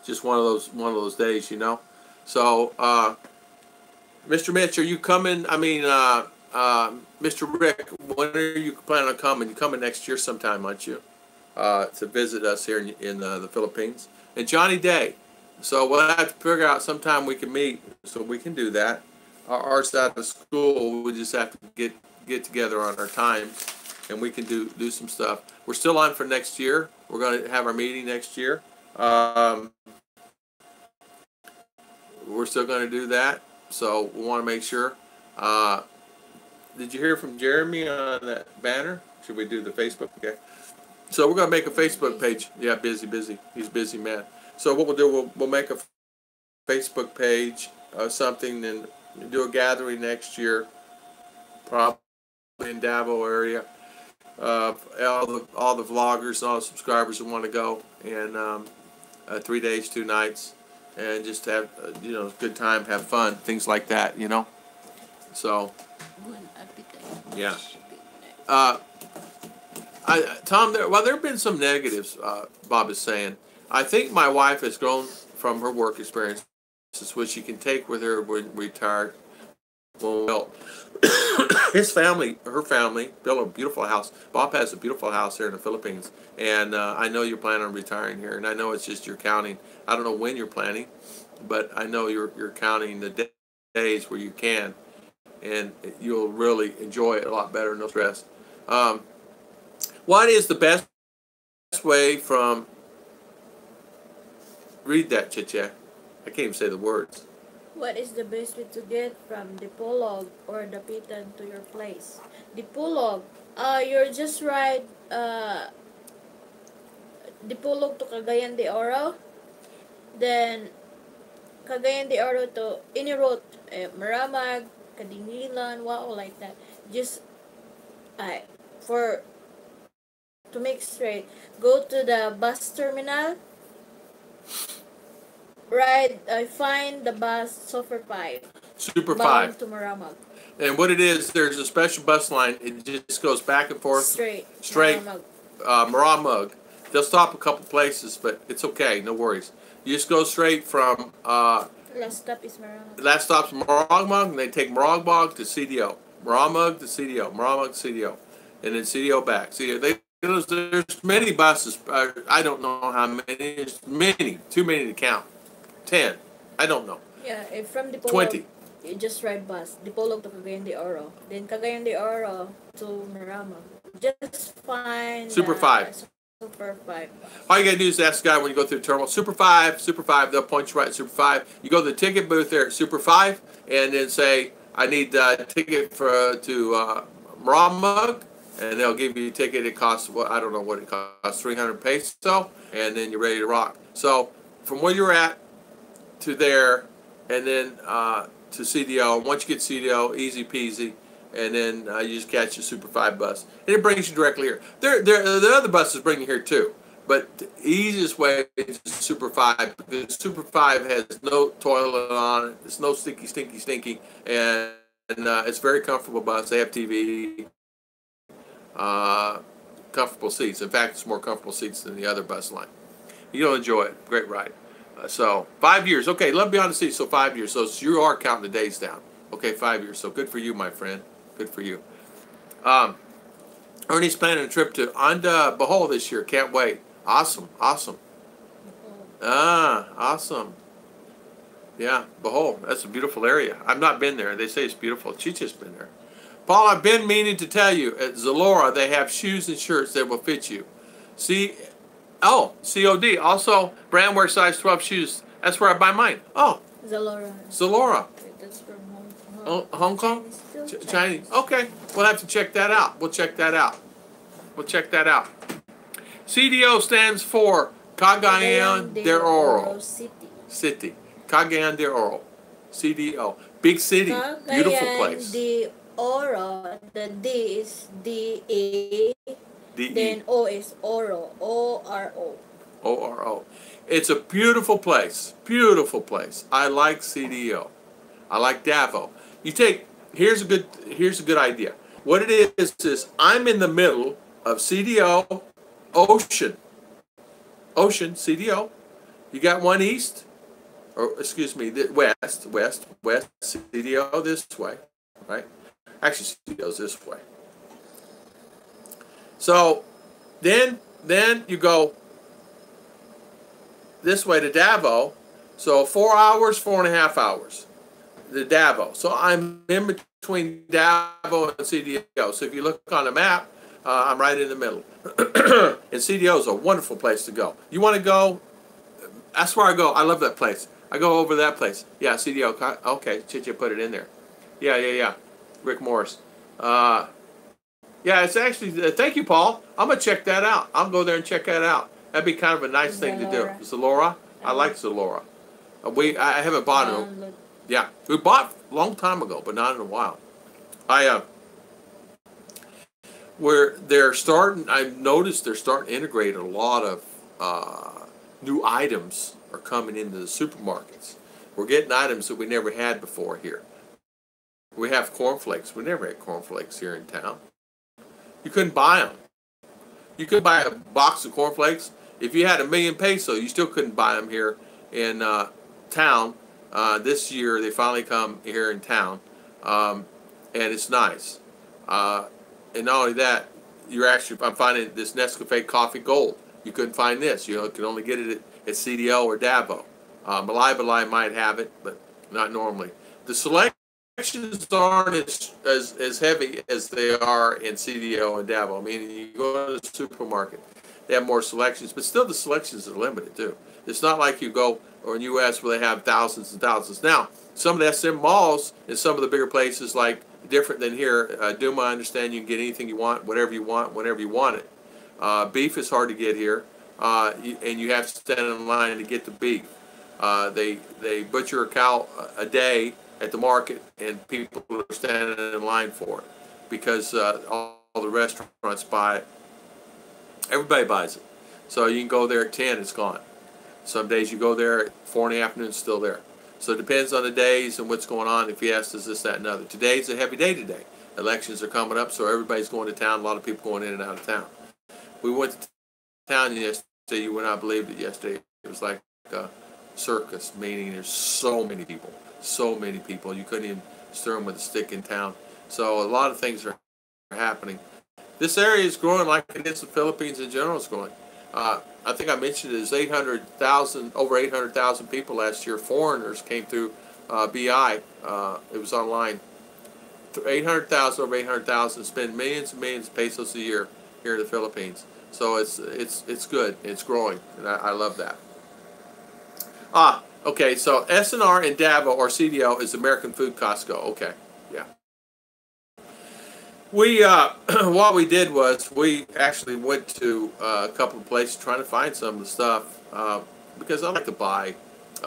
just one of those days, you know. So, Mr. Mitch, are you coming? I mean, Mr. Rick, when are you planning on coming? You're coming next year sometime, aren't you? To visit us here in the Philippines. And Johnny Day. So we'll have to figure out sometime we can meet, so we can do that. Our side of school, we just have to get together on our times, and we can do some stuff. We're still on for next year. We're going to have our meeting next year. We're still going to do that. So we want to make sure. Did you hear from Jeremy on that banner? Should we do the Facebook? Okay. So we're going to make a Facebook page. Yeah, busy. He's busy, man. So what we'll do, we'll make a Facebook page or something and do a gathering next year, probably in Davao area. All the vloggers and all the subscribers who want to go, and 3 days, 2 nights, and just have good time, have fun, things like that, you know. So yeah. Tom, there have been some negatives. Bob is saying. I think my wife has grown from her work experience, which she can take with her when retired. Well, her family, built a beautiful house. Bob has a beautiful house here in the Philippines, and I know you're planning on retiring here, and I know it's just you're counting. I don't know when you're planning, but I know you're counting the days where you can, and you'll really enjoy it a lot better, no stress. What is the best way from... Read that, Chicha. I can't even say the words.
What is the best way to get from Dipolog or Dapitan to your place? Dipolog, you're just right. Dipolog to Cagayan de Oro. Then, Cagayan de Oro to any road. Maramag, Kadingilan, wow, like that. Just, to make straight, go to the bus terminal. Right, I find the bus Super 5.
Super 5.
Bound to Maramag.
And what it is, there's a special bus line. It just goes back and forth.
Straight.
Maramag. They'll stop a couple places, but it's okay. No worries. You just go straight from...
last stop is Maramag.
Last stop's Maramag, and they take Maramag to CDO. Maramag to CDO. Maramag to CDO. And then CDO back. There's many buses. I don't know how many. There's many. Too many to count. 10. I don't know.
Yeah, from Dipolog,
20.
You just ride bus. Dipolog to Cagayan de Oro. Then Cagayan de Oro to Maramag. Just find
Super 5.
Super 5.
All you gotta do is ask the guy when you go through the terminal, Super 5, they'll point you right at Super 5. You go to the ticket booth there at Super 5, and then say, I need a ticket to Maramag, and they'll give you a ticket. It costs, I don't know what it costs, 300 peso, and then you're ready to rock. So, from where you're at to there, and then to CDO. Once you get CDO, easy peasy, and then you just catch the Super 5 bus. And it brings you directly here. The other buses bring you here too, but the easiest way is Super 5, because Super 5 has no toilet on it. It's no stinky, and it's a very comfortable bus. They have TV, comfortable seats. In fact, it's more comfortable seats than the other bus line. You'll enjoy it. Great ride. So 5 years. Okay, love beyond the sea. So 5 years. So you are counting the days down. Okay, 5 years. So good for you, my friend. Good for you. Ernie's planning a trip to Anda Bohol this year. Can't wait. Awesome, awesome. Ah, awesome. Yeah, Bohol. That's a beautiful area. I've not been there. They say it's beautiful. Chicha's been there. Paul, I've been meaning to tell you, at Zalora, they have shoes and shirts that will fit you. See, oh, COD. Also, brand wear size 12 shoes. That's where I buy mine. Oh,
Zalora.
Zalora.
That's from Hong Kong.
Oh, Hong Kong?
Chinese.
Chinese. Okay, we'll have to check that out. We'll check that out. We'll check that out. CDO stands for Cagayan de Oro City. Cagayan de Oro. CDO. Big city. Beautiful place.
Cagayan de Oro. The D is D-A.
D-E.
Then O is Oro. O-R-O.
O-R-O. It's a beautiful place. Beautiful place. I like CDO. I like Davao. You take, here's a good idea. What it is I'm in the middle of CDO, Ocean, CDO. You got one east, or excuse me, west, CDO this way, right? Actually, CDO's this way. So then you go this way to Davao. So 4 hours, 4.5 hours. The Davao. So I'm in between Davao and CDO. So if you look on the map, I'm right in the middle. And CDO is a wonderful place to go. You want to go? That's where I go. I love that place. I go over that place. Yeah, CDO. Okay, Chicha put it in there. Yeah. Rick Morris. Yeah, it's actually, thank you, Paul. I'm going to check that out. I'll go there and check that out. That'd be kind of a nice thing to do. Zalora? I like Zalora. I haven't bought it. Yeah, we bought a long time ago, but not in a while. I've noticed they're starting to integrate a lot of new items are coming into the supermarkets. We're getting items that we never had before here. We have cornflakes. We never had cornflakes here in town. You couldn't buy them. You could buy a box of cornflakes. If you had $1,000,000 you still couldn't buy them here in town. This year they finally come here in town, and it's nice. And not only that, I'm finding this Nescafe Coffee Gold. You couldn't find this. You could only get it at CDO or Davao. Malai might have it, but not normally. The selections aren't as heavy as they are in CDO and Davao. I mean, you go to the supermarket, they have more selections, but still the selections are limited too. It's not like you go or in U.S. where they have thousands and thousands. Now, some of the SM malls and some of the bigger places, like different than here, Duma, I understand you can get anything you want, whatever you want, whenever you want it. Beef is hard to get here, and you have to stand in line to get the beef. They butcher a cow a day at the market, and people are standing in line for it because all the restaurants buy it. Everybody buys it. So you can go there at 10, it's gone. Some days you go there at 4 in the afternoon, it's still there. So it depends on the days and what's going on, the fiestas, this, that, and other. Today's a heavy day today. Elections are coming up, so everybody's going to town. A lot of people going in and out of town. We went to town yesterday. You would not believe it yesterday. It was like a circus, meaning there's so many people. So many people. You couldn't even stir them with a stick in town. So a lot of things are happening. This area is growing like it is. The Philippines in general is growing. I think I mentioned it is over 800,000 people last year. Foreigners came through BI. It was online. 800,000 over 800,000. Spend millions and millions of pesos a year here in the Philippines. So it's good. It's growing, and I love that. Okay. So SNR and Davao or CDO is American Food Costco. Okay, yeah. We what we did was we actually went to a couple of places trying to find some of the stuff because I like to buy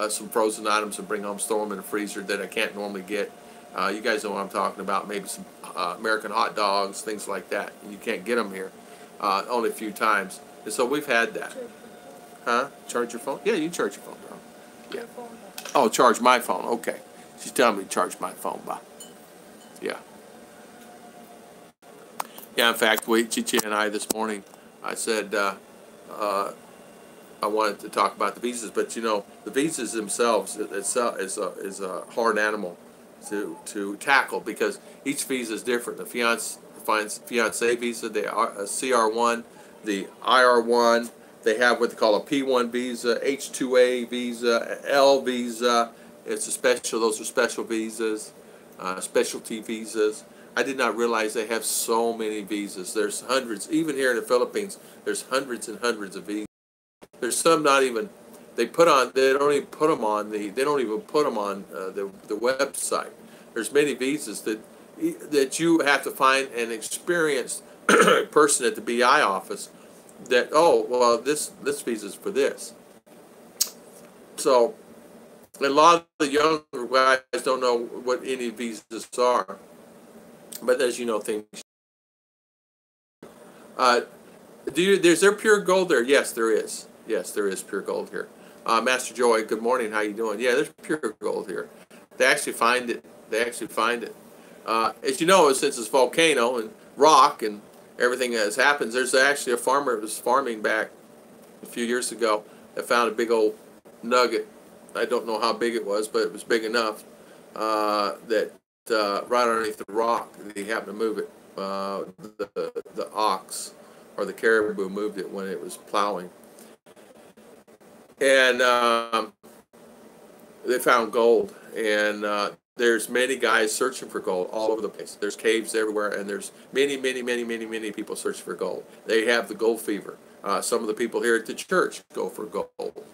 some frozen items and bring home, store them in the freezer that I can't normally get. You guys know what I'm talking about. Maybe some American hot dogs, things like that. You can't get them here, only a few times. And so we've had that. Huh? Charge your phone? Yeah, you can charge your phone, bro. Yeah. Oh, charge my phone. Okay. She's telling me to charge my phone, bye. Yeah. Yeah, in fact, Chichi and I this morning, I said I wanted to talk about the visas, but you know, the visas themselves is a hard animal to tackle because each visa is different. The fiance visa, the CR1, the IR1. They have what they call a P1 visa, H2A visa, L visa. It's a special. Those are special visas, specialty visas. I did not realize they have so many visas. There's hundreds, even here in the Philippines. There's hundreds and hundreds of visas. There's some not even. They don't even put them on the the website. There's many visas that you have to find an experienced person at the BI office that, oh, well, this visa's for this. So a lot of the younger guys don't know what any visas are, but as you know, things. Is there pure gold there? Yes, there is. Yes, there is pure gold here. Master Joy, good morning. How you doing? Yeah, there's pure gold here. They actually find it. They actually find it. As you know, since it's volcano and rock and everything that happens, there's actually a farmer that was farming back a few years ago that found a big old nugget. I don't know how big it was, but it was big enough that right underneath the rock, he happened to move it. The ox or the caribou moved it when it was plowing. And they found gold. And there's many guys searching for gold all over the place. There's caves everywhere, and there's many people searching for gold. They have the gold fever. Some of the people here at the church go for gold.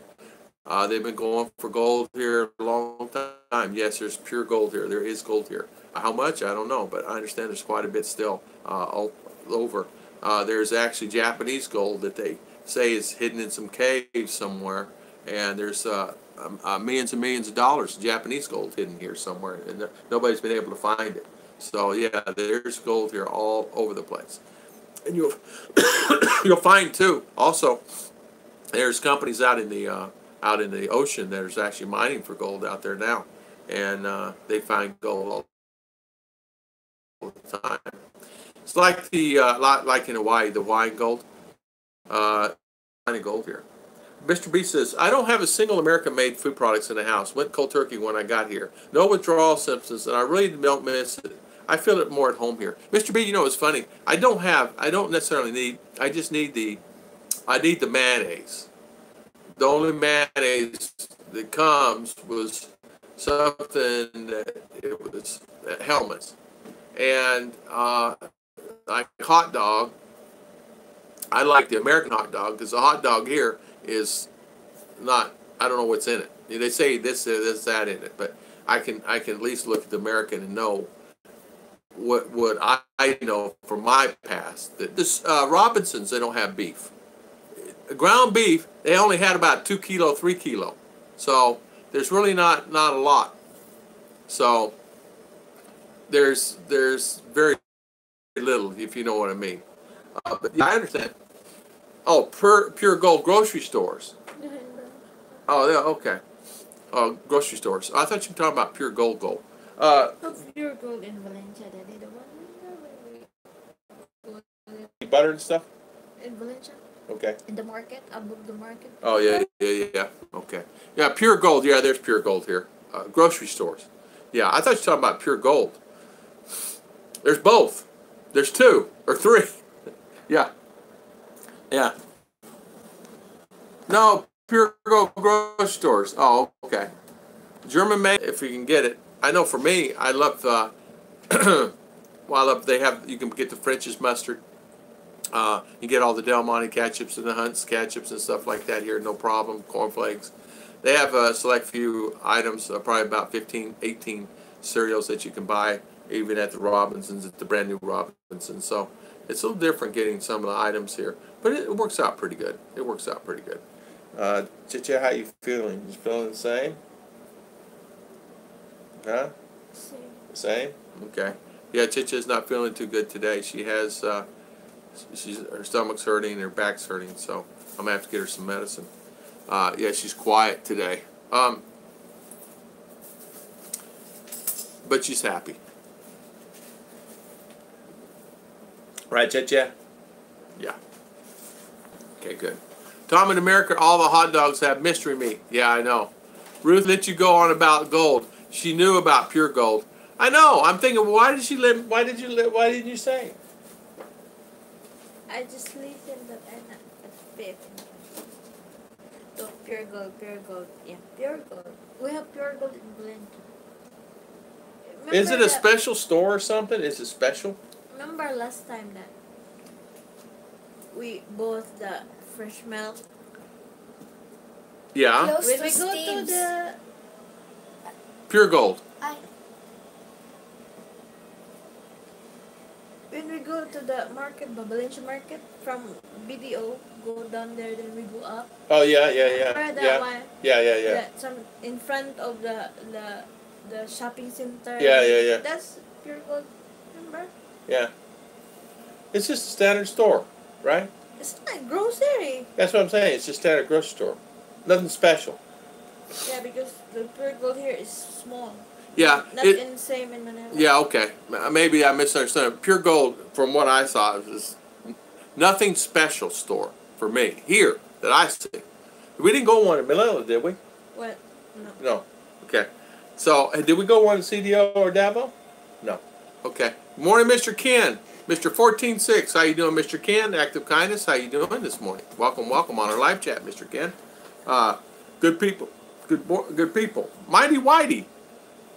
They've been going for gold here a long time. Yes, there's pure gold here. There is gold here. How much? I don't know, but I understand there's quite a bit still all over. There's actually Japanese gold that they say is hidden in some caves somewhere, and there's millions and millions of dollars of Japanese gold hidden here somewhere, and nobody's been able to find it. So yeah, there's gold here all over the place, and you'll find too. Also, there's companies out in the ocean that is actually mining for gold out there now, and they find gold all the time. It's like like in Hawaii, the wine gold. Finding gold here. Mr. B says, I don't have a single American-made food products in the house. Went cold turkey when I got here. No withdrawal symptoms, and I really don't miss it. I feel it more at home here. Mr. B, you know, it's funny. I don't necessarily need, I need the mayonnaise. The only mayonnaise that comes was something that it was Hellmann's. And like hot dog, I like the American hot dog because the hot dog here is not, I don't know what's in it. They say this, that in it, but I can at least look at the American and know what I know from my past. That this Robinsons, they don't have beef. Ground beef, they only had about 2 kilo, 3 kilo. So there's really not a lot. So there's very little, if you know what I mean. But yeah, I understand. Oh, pure gold grocery stores. Oh, yeah, okay. Grocery stores. I thought you were talking about pure gold.
Pure gold in Valencia.
Butter and stuff?
In Valencia.
Okay.
In the market, above the market.
Oh, yeah. Okay. Yeah, pure gold. Yeah, there's pure gold here. Grocery stores. Yeah, I thought you were talking about pure gold. There's both. There's 2 or 3. Yeah. Yeah. No, pure gold grocery stores. Oh, okay. German made, if you can get it. I know for me, I love, you can get the French's mustard. You get all the Del Monte ketchups and the Hunt's ketchups and stuff like that here, no problem. Cornflakes. They have a select few items, probably about 15, 18 cereals that you can buy, even at the Robinsons, at the brand new Robinsons. So it's a little different getting some of the items here, but it works out pretty good. It works out pretty good. Chicha, how you feeling? You feeling the same? Huh? Same? Okay. Yeah, Chicha's not feeling too good today. She has, her stomach's hurting, her back's hurting, so I'm going to have to get her some medicine. Yeah, she's quiet today. But she's happy. Right, Chicha? Yeah. Okay, good. Tom, in America, all the hot dogs have mystery meat. Yeah, I know. Ruth let you go on about gold. She knew about pure gold. I know. I'm thinking, why didn't you say?
I just sleep in the at fifth. So pure gold, pure gold. Yeah, pure gold. We have pure gold in blend.
Is it
Remember
a special store or something? Is it special?
remember last time that we bought the fresh milk?
Yeah.
Close
When
to
we go to
Steve's.
the
Pure gold.
when we go to the market, Valencia market from BDO, go down there, then we go up.
Oh yeah.
Remember that one?
Yeah.
That some in front of the shopping center.
Yeah.
That's pure gold. Remember?
Yeah. It's just a standard store, right?
It's not grocery.
That's what I'm saying. It's just a standard grocery store. Nothing special.
Yeah, because the pure gold here is small.
Yeah.
Not in the same in Manila.
Yeah, okay. Maybe I misunderstood. Pure Gold, from what I saw, is nothing special store for me here that I see. We didn't go one in Manila, did we?
What? No.
No. Okay. So, did we go one in CDO or Davao? No. Okay. Morning, Mr. Ken. Mr. 146, how you doing, Mr. Ken? Active Kindness, how you doing this morning? Welcome on our live chat, Mr. Ken. Good people. Good people. Mighty Whitey.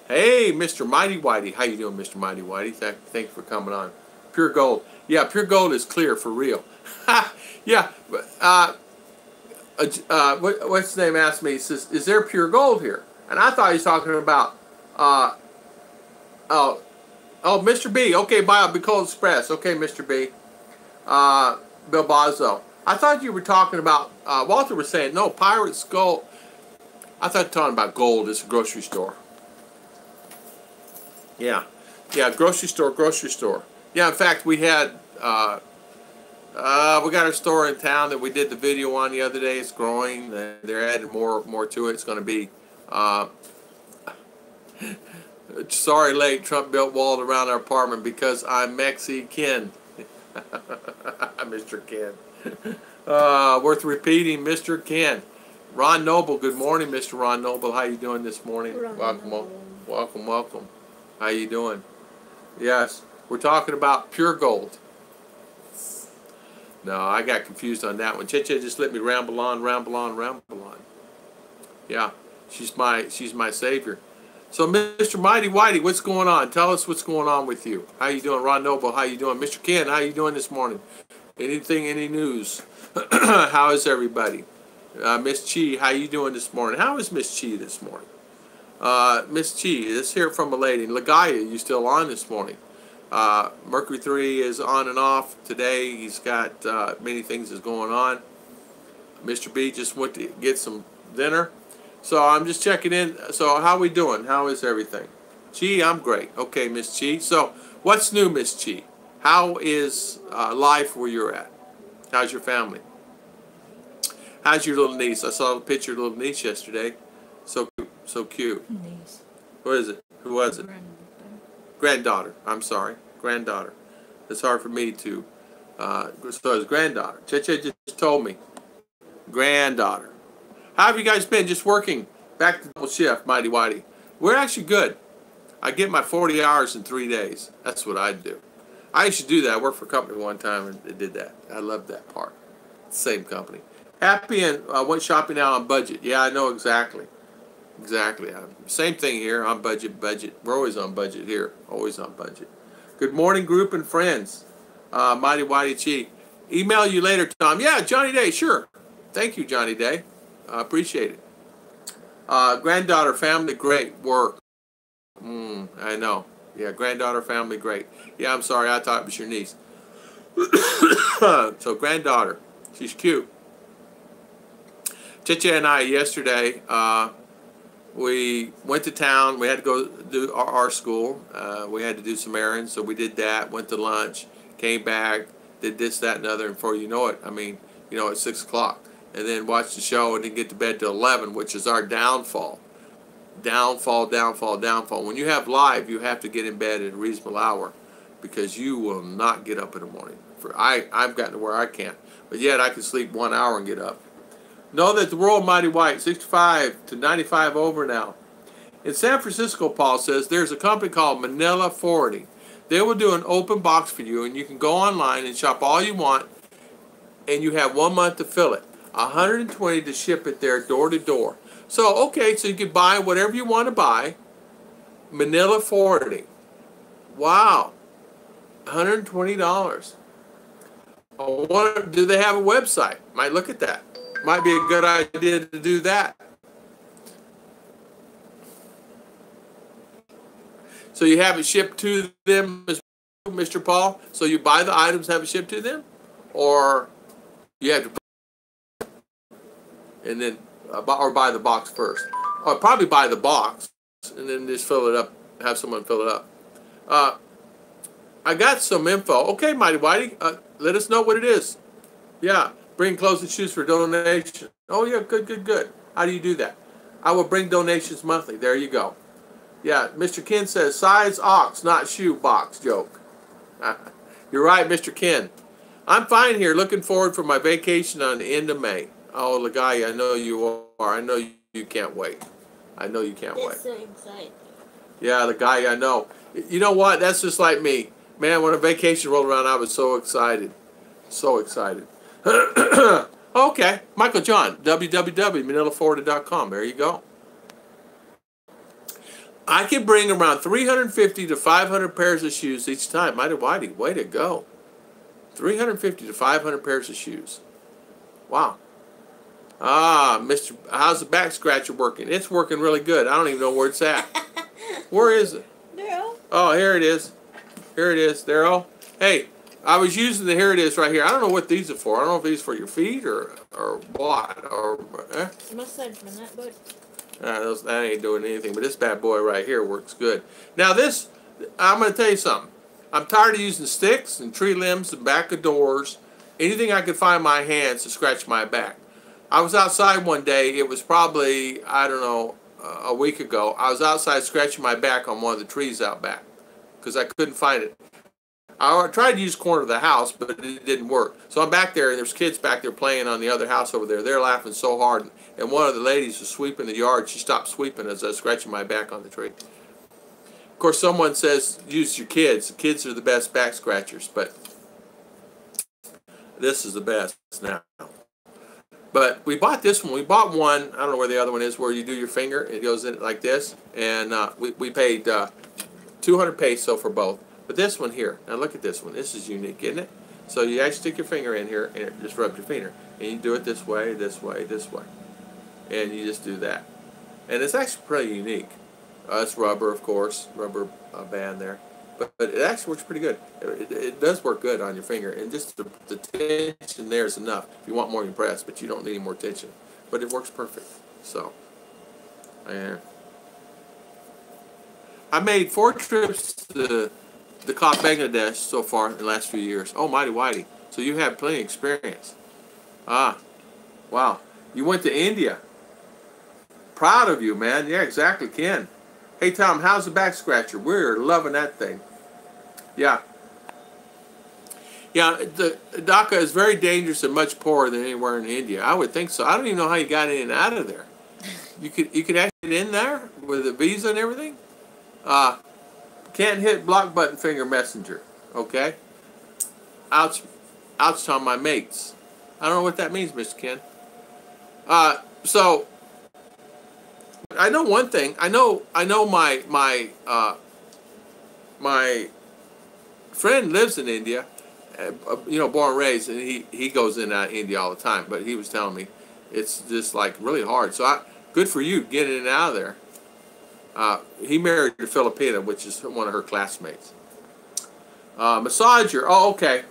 Hey, Mr. Mighty Whitey. How you doing, Mr. Mighty Whitey? Thank you for coming on. Pure Gold. Yeah, Pure Gold is clear for real. Yeah. What's his name asked me, he says, is there Pure Gold here? And I thought he was talking about, Mr. B. Okay, buy a Bicol Express. Okay, Mr. B. Bilbazzo. I thought you were talking about, Walter was saying, no, Pirate Skull. I thought you were talking about gold. It's a grocery store. Yeah, grocery store. Yeah, in fact, we had, we got our store in town that we did the video on the other day. It's growing. They're adding more to it. It's going to be, sorry, late. Trump built walls around our apartment because I'm Mexican. Mr. Ken. Worth repeating, Mr. Ken. Ron Noble, good morning, Mr. Ron Noble. How you doing this morning? Welcome. How you doing? Yes, we're talking about Pure Gold. No, I got confused on that one. Chicha just let me ramble on. Yeah, she's my savior. So, Mr. Mighty Whitey, what's going on? Tell us what's going on with you. How you doing, Ron Noble? How you doing, Mr. Ken? How you doing this morning? Any news? How is everybody? Miss Chi, how you doing this morning? How is Miss Chi this morning? Miss Chi, let's hear from a lady. Lagaya, you still on this morning? Mercury 3 is on and off today. He's got many things is going on. Mr. B just went to get some dinner. So I'm just checking in. So how we doing? How is everything? Chi, I'm great. Okay, Miss Chi. So what's new, Miss Chi? How is life where you're at? How's your family? How's your little niece? I saw a picture of your little niece yesterday. So cute.
Niece.
What is it? Who was it? Granddaughter. I'm sorry. Granddaughter. It's hard for me to. So it's granddaughter. Cheche just told me. Granddaughter. How have you guys been? Just working back to double shift, Mighty Whitey. We're actually good. I get my 40 hours in 3 days. That's what I do. I used to do that. I worked for a company one time and did that. I love that part. Same company. Happy and went shopping out on budget. Yeah, I know exactly. Same thing here. On budget. We're always on budget here. Always on budget. Good morning, group and friends. Mighty Whitey Chi. Email you later, Tom. Yeah, Johnny Day. Sure. Thank you, Johnny Day. Appreciate it. Granddaughter, family, great work. I know. Yeah, granddaughter, family, great. Yeah, I'm sorry. I thought it was your niece. So, granddaughter. She's cute. Chicha and I yesterday, we went to town. We had to go do our school. We had to do some errands, so we did that. Went to lunch, came back, did this, that, and other. And before you know it, it's 6 o'clock. And then watched the show and didn't get to bed till 11, which is our downfall. Downfall. When you have live, you have to get in bed at a reasonable hour because you will not get up in the morning. I've gotten to where I can't. But yet I can sleep 1 hour and get up. Know that the world, Mighty White, 65 to 95 over now. In San Francisco, Paul says, there's a company called Manila Forwarding. They will do an open box for you, and you can go online and shop all you want and you have 1 month to fill it. 120 to ship it there door to door. So, okay, so you can buy whatever you want to buy. Manila forwarding. Wow. $120. Do they have a website? Might look at that. Might be a good idea to do that. So you have it shipped to them, Mr. Paul? So you buy the items, have it shipped to them? Or you have to, and then, or buy the box first. Or probably buy the box, and then just fill it up, have someone fill it up. I got some info. Okay, Mighty Whitey, let us know what it is. Yeah, bring clothes and shoes for donation. Oh, yeah, good. How do you do that? I will bring donations monthly. There you go. Yeah, Mr. Ken says, size ox, not shoe box joke. You're right, Mr. Ken. I'm fine here. Looking forward for my vacation on the end of May. Oh, Lagaya, I know you are. I know you can't wait. I know you can't wait.
That's so exciting. Yeah,
Lagaya, I know. You know what? That's just like me. Man, when a vacation rolled around, I was so excited. So excited. Okay. Michael John, www.manilaforwarded.com. There you go. I can bring around 350 to 500 pairs of shoes each time. Mighty Whitey, way to go. 350 to 500 pairs of shoes. Wow. How's the back scratcher working? It's working really good. I don't even know where it's at. Where is it?
Daryl.
Oh, here it is. Here it is, Daryl. Hey, I was using the, here it is right here. I don't know what these are for. I don't know if these are for your feet or what.
Massage, man, that good.
That ain't doing anything, but this bad boy right here works good. Now this, I'm going to tell you something. I'm tired of using sticks and tree limbs and back of doors, anything I could find in my hands to scratch my back. I was outside one day, it was probably, I don't know, a week ago. I was outside scratching my back on one of the trees out back because I couldn't find it. I tried to use the corner of the house, but it didn't work. So I'm back there, and there's kids back there playing on the other house over there. They're laughing so hard. And one of the ladies was sweeping the yard. She stopped sweeping as I was scratching my back on the tree. Of course, someone says, use your kids. The kids are the best back scratchers, but this is the best now. But we bought this one. We bought one, I don't know where the other one is, where you do your finger. It goes in like this. And we paid 200 peso for both. But this one here, now look at this one. This is unique, isn't it? So you actually stick your finger in here and it just rubs your finger. And you do it this way, this way, this way. And you just do that. And it's actually pretty unique. It's rubber, of course, rubber band there. But it actually works pretty good. It does work good on your finger. And just the tension there is enough. If you want more, you press, but you don't need any more tension. But it works perfect. So, and I made 4 trips to the Bangladesh so far in the last few years. Oh, Mighty Whitey. So you have plenty of experience. Wow. You went to India. Proud of you, man. Yeah, exactly, Ken. Hey, Tom, how's the back scratcher? We're loving that thing. Yeah. Yeah, the Dhaka is very dangerous and much poorer than anywhere in India. I would think so. I don't even know how you got in and out of there. You could actually get in there with a visa and everything? Can't hit block button finger messenger. Okay? Ouch on my mates. I don't know what that means, Mr. Ken. So I know one thing. I know my friend lives in India, born and raised, and he goes in and out of India all the time. But he was telling me it's just like really hard. So good for you getting in and out of there. He married a Filipina, which is one of her classmates. Massager. Oh, okay.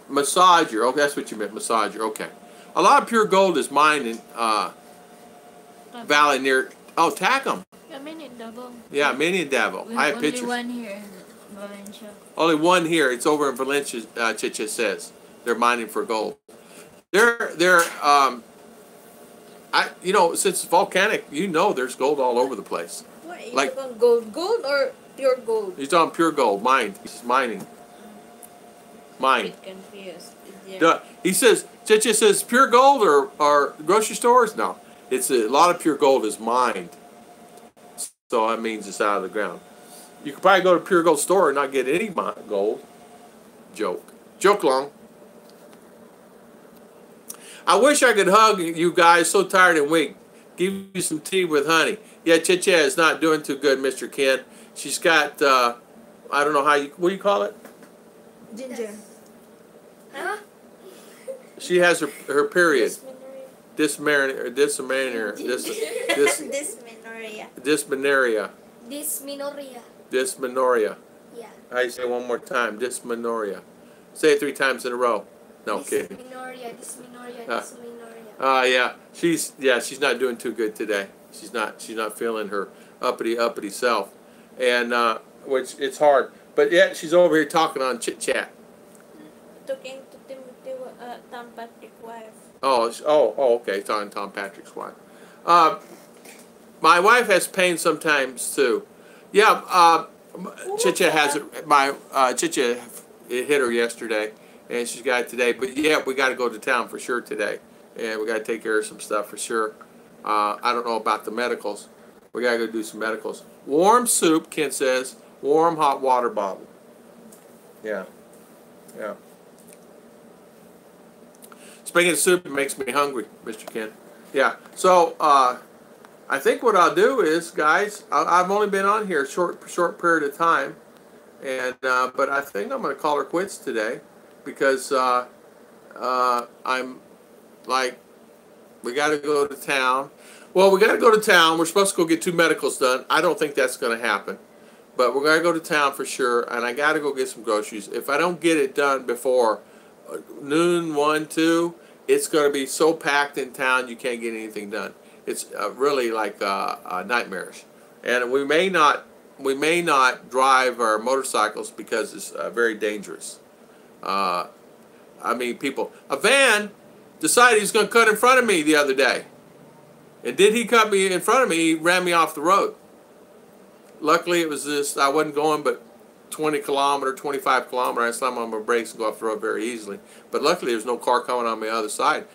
Massager. Oh, that's what you meant. Massager. Okay. A lot of pure gold is mined in Valley near. Oh, Tacum.
Yeah, Mini and Davao.
Yeah, Mini and Davao. I have pictures.
Only one here in Valencia.
Only one here. It's over in Valencia. Chicha says they're mining for gold. Since it's volcanic, there's gold all over the place.
What? Are you talking gold or pure gold?
He's on pure gold. Mined. He's mining. Mine.
Confused.
He says, Chicha says, pure gold or grocery stores? No. It's a lot of pure gold is mined. So that means it's out of the ground. You could probably go to a pure gold store and not get any gold. Joke long. I wish I could hug you guys. So tired and weak. Give you some tea with honey. Yeah, Chicha is not doing too good, Mr. Ken. She's got, I don't know how you, what do you call it?
Ginger. Huh?
She has her period.
Dysmenorrhea.
Dysmenorrhea.
Dysmenorrhea.
Dysmenorrhea.
Yeah.
How you say it one more time? Dysmenorrhea. Say it 3 times in a row. No kidding.
Dysmenorrhea.
Yeah. She's not doing too good today. She's not feeling her uppity self, and which it's hard. But yet she's over here talking on chit chat.
Talking to Timothy, Tom Patrick's wife.
Oh, okay. Talking to Tom Patrick's wife. My wife has pain sometimes too. Yeah. Chicha has it. My Chicha, it hit her yesterday, and she's got it today. But yeah, we got to go to town for sure today, and we got to take care of some stuff for sure. I don't know about the medicals. We got to go do some medicals. Warm soup, Ken says. Warm hot water bottle. Yeah. Speaking of soup, it makes me hungry, Mr. Ken. Yeah. So I think what I'll do is, guys, I've only been on here a short period of time, and but I think I'm going to call her quits today because I'm like, we got to go to town. Well, we got to go to town. We're supposed to go get 2 medicals done. I don't think that's going to happen, but we're going to go to town for sure, and I got to go get some groceries. If I don't get it done before noon, 1, 2, it's going to be so packed in town you can't get anything done. It's really like nightmarish, and we may not drive our motorcycles because it's very dangerous. I mean, a van decided he was going to cut in front of me the other day, and did he cut me in front of me? He ran me off the road. Luckily, it was this. I wasn't going but 25 kilometer. I slammed on my brakes and go off the road very easily. But luckily, there's no car coming on the other side.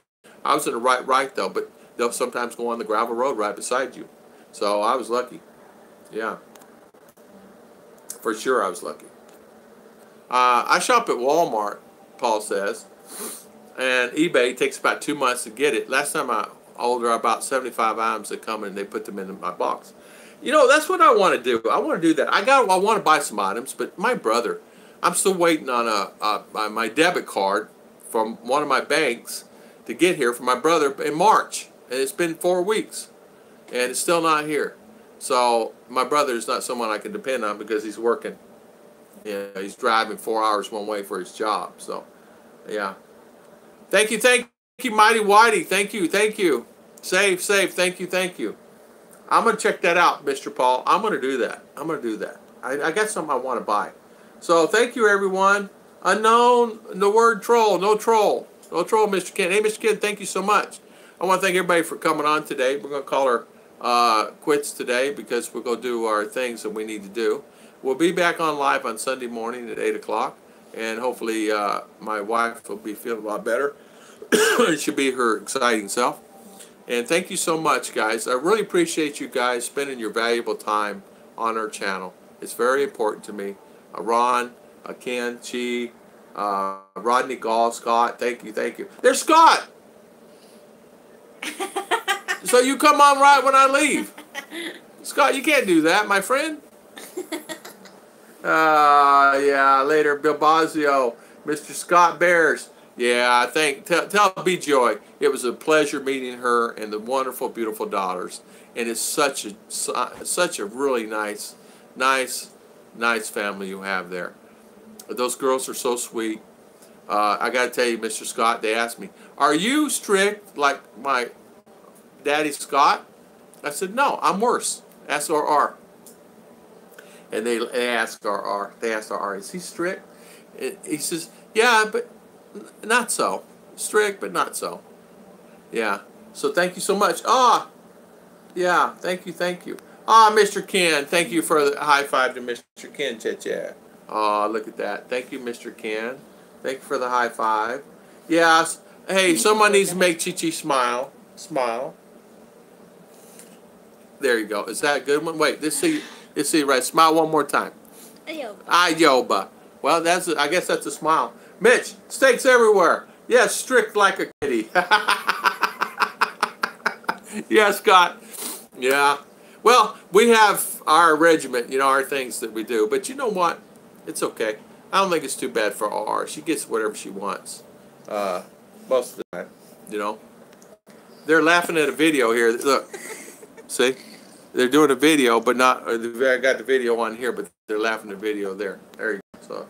I was in the right though, but they'll sometimes go on the gravel road right beside you. So I was lucky. Yeah. For sure I was lucky. I shop at Walmart, Paul says. And eBay takes about 2 months to get it. Last time I ordered about 75 items that come and they put them in my box. You know, that's what I want to do. I want to do that. I want to buy some items, but my brother, I'm still waiting on my debit card from one of my banks to get here for my brother in March. And it's been 4 weeks, and it's still not here. So my brother is not someone I can depend on because he's working. Yeah, he's driving 4 hours one way for his job. So, yeah. Thank you, Mighty Whitey. Thank you. Save. Thank you. I'm going to check that out, Mr. Paul. I'm going to do that. I got something I want to buy. So thank you, everyone. Unknown, the word troll. No troll, Mr. Ken. Hey, Mr. Ken, thank you so much. I want to thank everybody for coming on today. We're going to call her quits today because we're going to do our things that we need to do. We'll be back on live on Sunday morning at 8 o'clock. And hopefully my wife will be feeling a lot better. It should be her exciting self. And thank you so much, guys. I really appreciate you guys spending your valuable time on our channel. It's very important to me. Ron, Ken, Chi, Rodney Gall, Scott, thank you. There's Scott! So you come on right when I leave. Scott, you can't do that, my friend. Yeah, later, Bill Bosio, Mr. Scott Bears. Yeah, tell B-Joy it was a pleasure meeting her and the wonderful, beautiful daughters. And it's such a really nice family you have there. Those girls are so sweet. I got to tell you, Mr. Scott, they asked me, are you strict like my daddy Scott? I said, no, I'm worse. Ask RR. And they asked RR. They asked RR, is he strict? He says, yeah, but not so. Strict, but not so. Yeah. So thank you so much. Yeah. Thank you. Mr. Ken. Thank you for the high five to Mr. Ken. Chat. Look at that. Thank you, Mr. Ken. Thank you for the high five. Yes. Hey, someone needs to make Chi-Chi smile. Smile. There you go. Is that a good one? Wait, let's see right. Smile one more time. Ayoba. Well, I guess that's a smile. Mitch, steaks everywhere. Yeah, strict like a kitty. Yeah, Scott. Yeah. Well, we have our regiment, our things that we do. But you know what? It's okay. I don't think it's too bad for R. She gets whatever she wants. Most of the time. They're laughing at a video here. Look. See? They're doing a video, but not. I got the video on here, but they're laughing at the video there. There you go. So,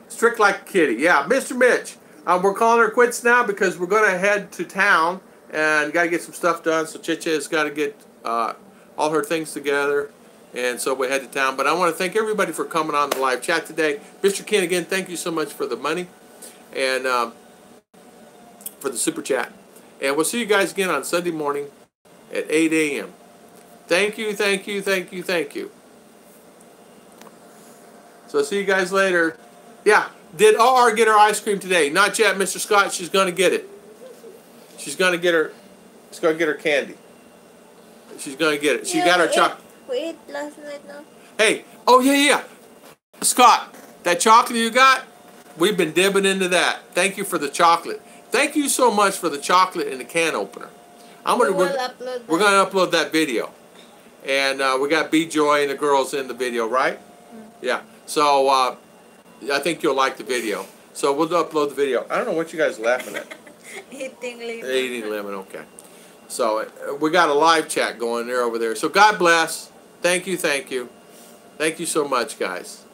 strict like a kitty. Yeah, Mr. Mitch. We're calling her quits now because we're going to head to town and got to get some stuff done. So Chicha has got to get all her things together, and so we head to town. But I want to thank everybody for coming on the live chat today. Mr. Ken, again, thank you so much for the money and for the super chat. And we'll see you guys again on Sunday morning at 8 a.m. Thank you, thank you, thank you, thank you. So see you guys later. Yeah, did RR get her ice cream today? Not yet, Mr. Scott. She's going to get it. She's going to get her. She's going to get her candy. She's going to get it. She got her chocolate.
We ate last night, no?
Hey, oh yeah. Scott, that chocolate you got, we've been dipping into that. Thank you for the chocolate. Thank you so much for the chocolate and the can opener. We're going to upload that video. And we got B-Joy and the girls in the video, right? Yeah. So I think you'll like the video. So we'll upload the video. I don't know what you guys are laughing at.
Eating lemon.
Eating lemon, okay. So we got a live chat going there over there. So God bless. Thank you, thank you. Thank you so much, guys.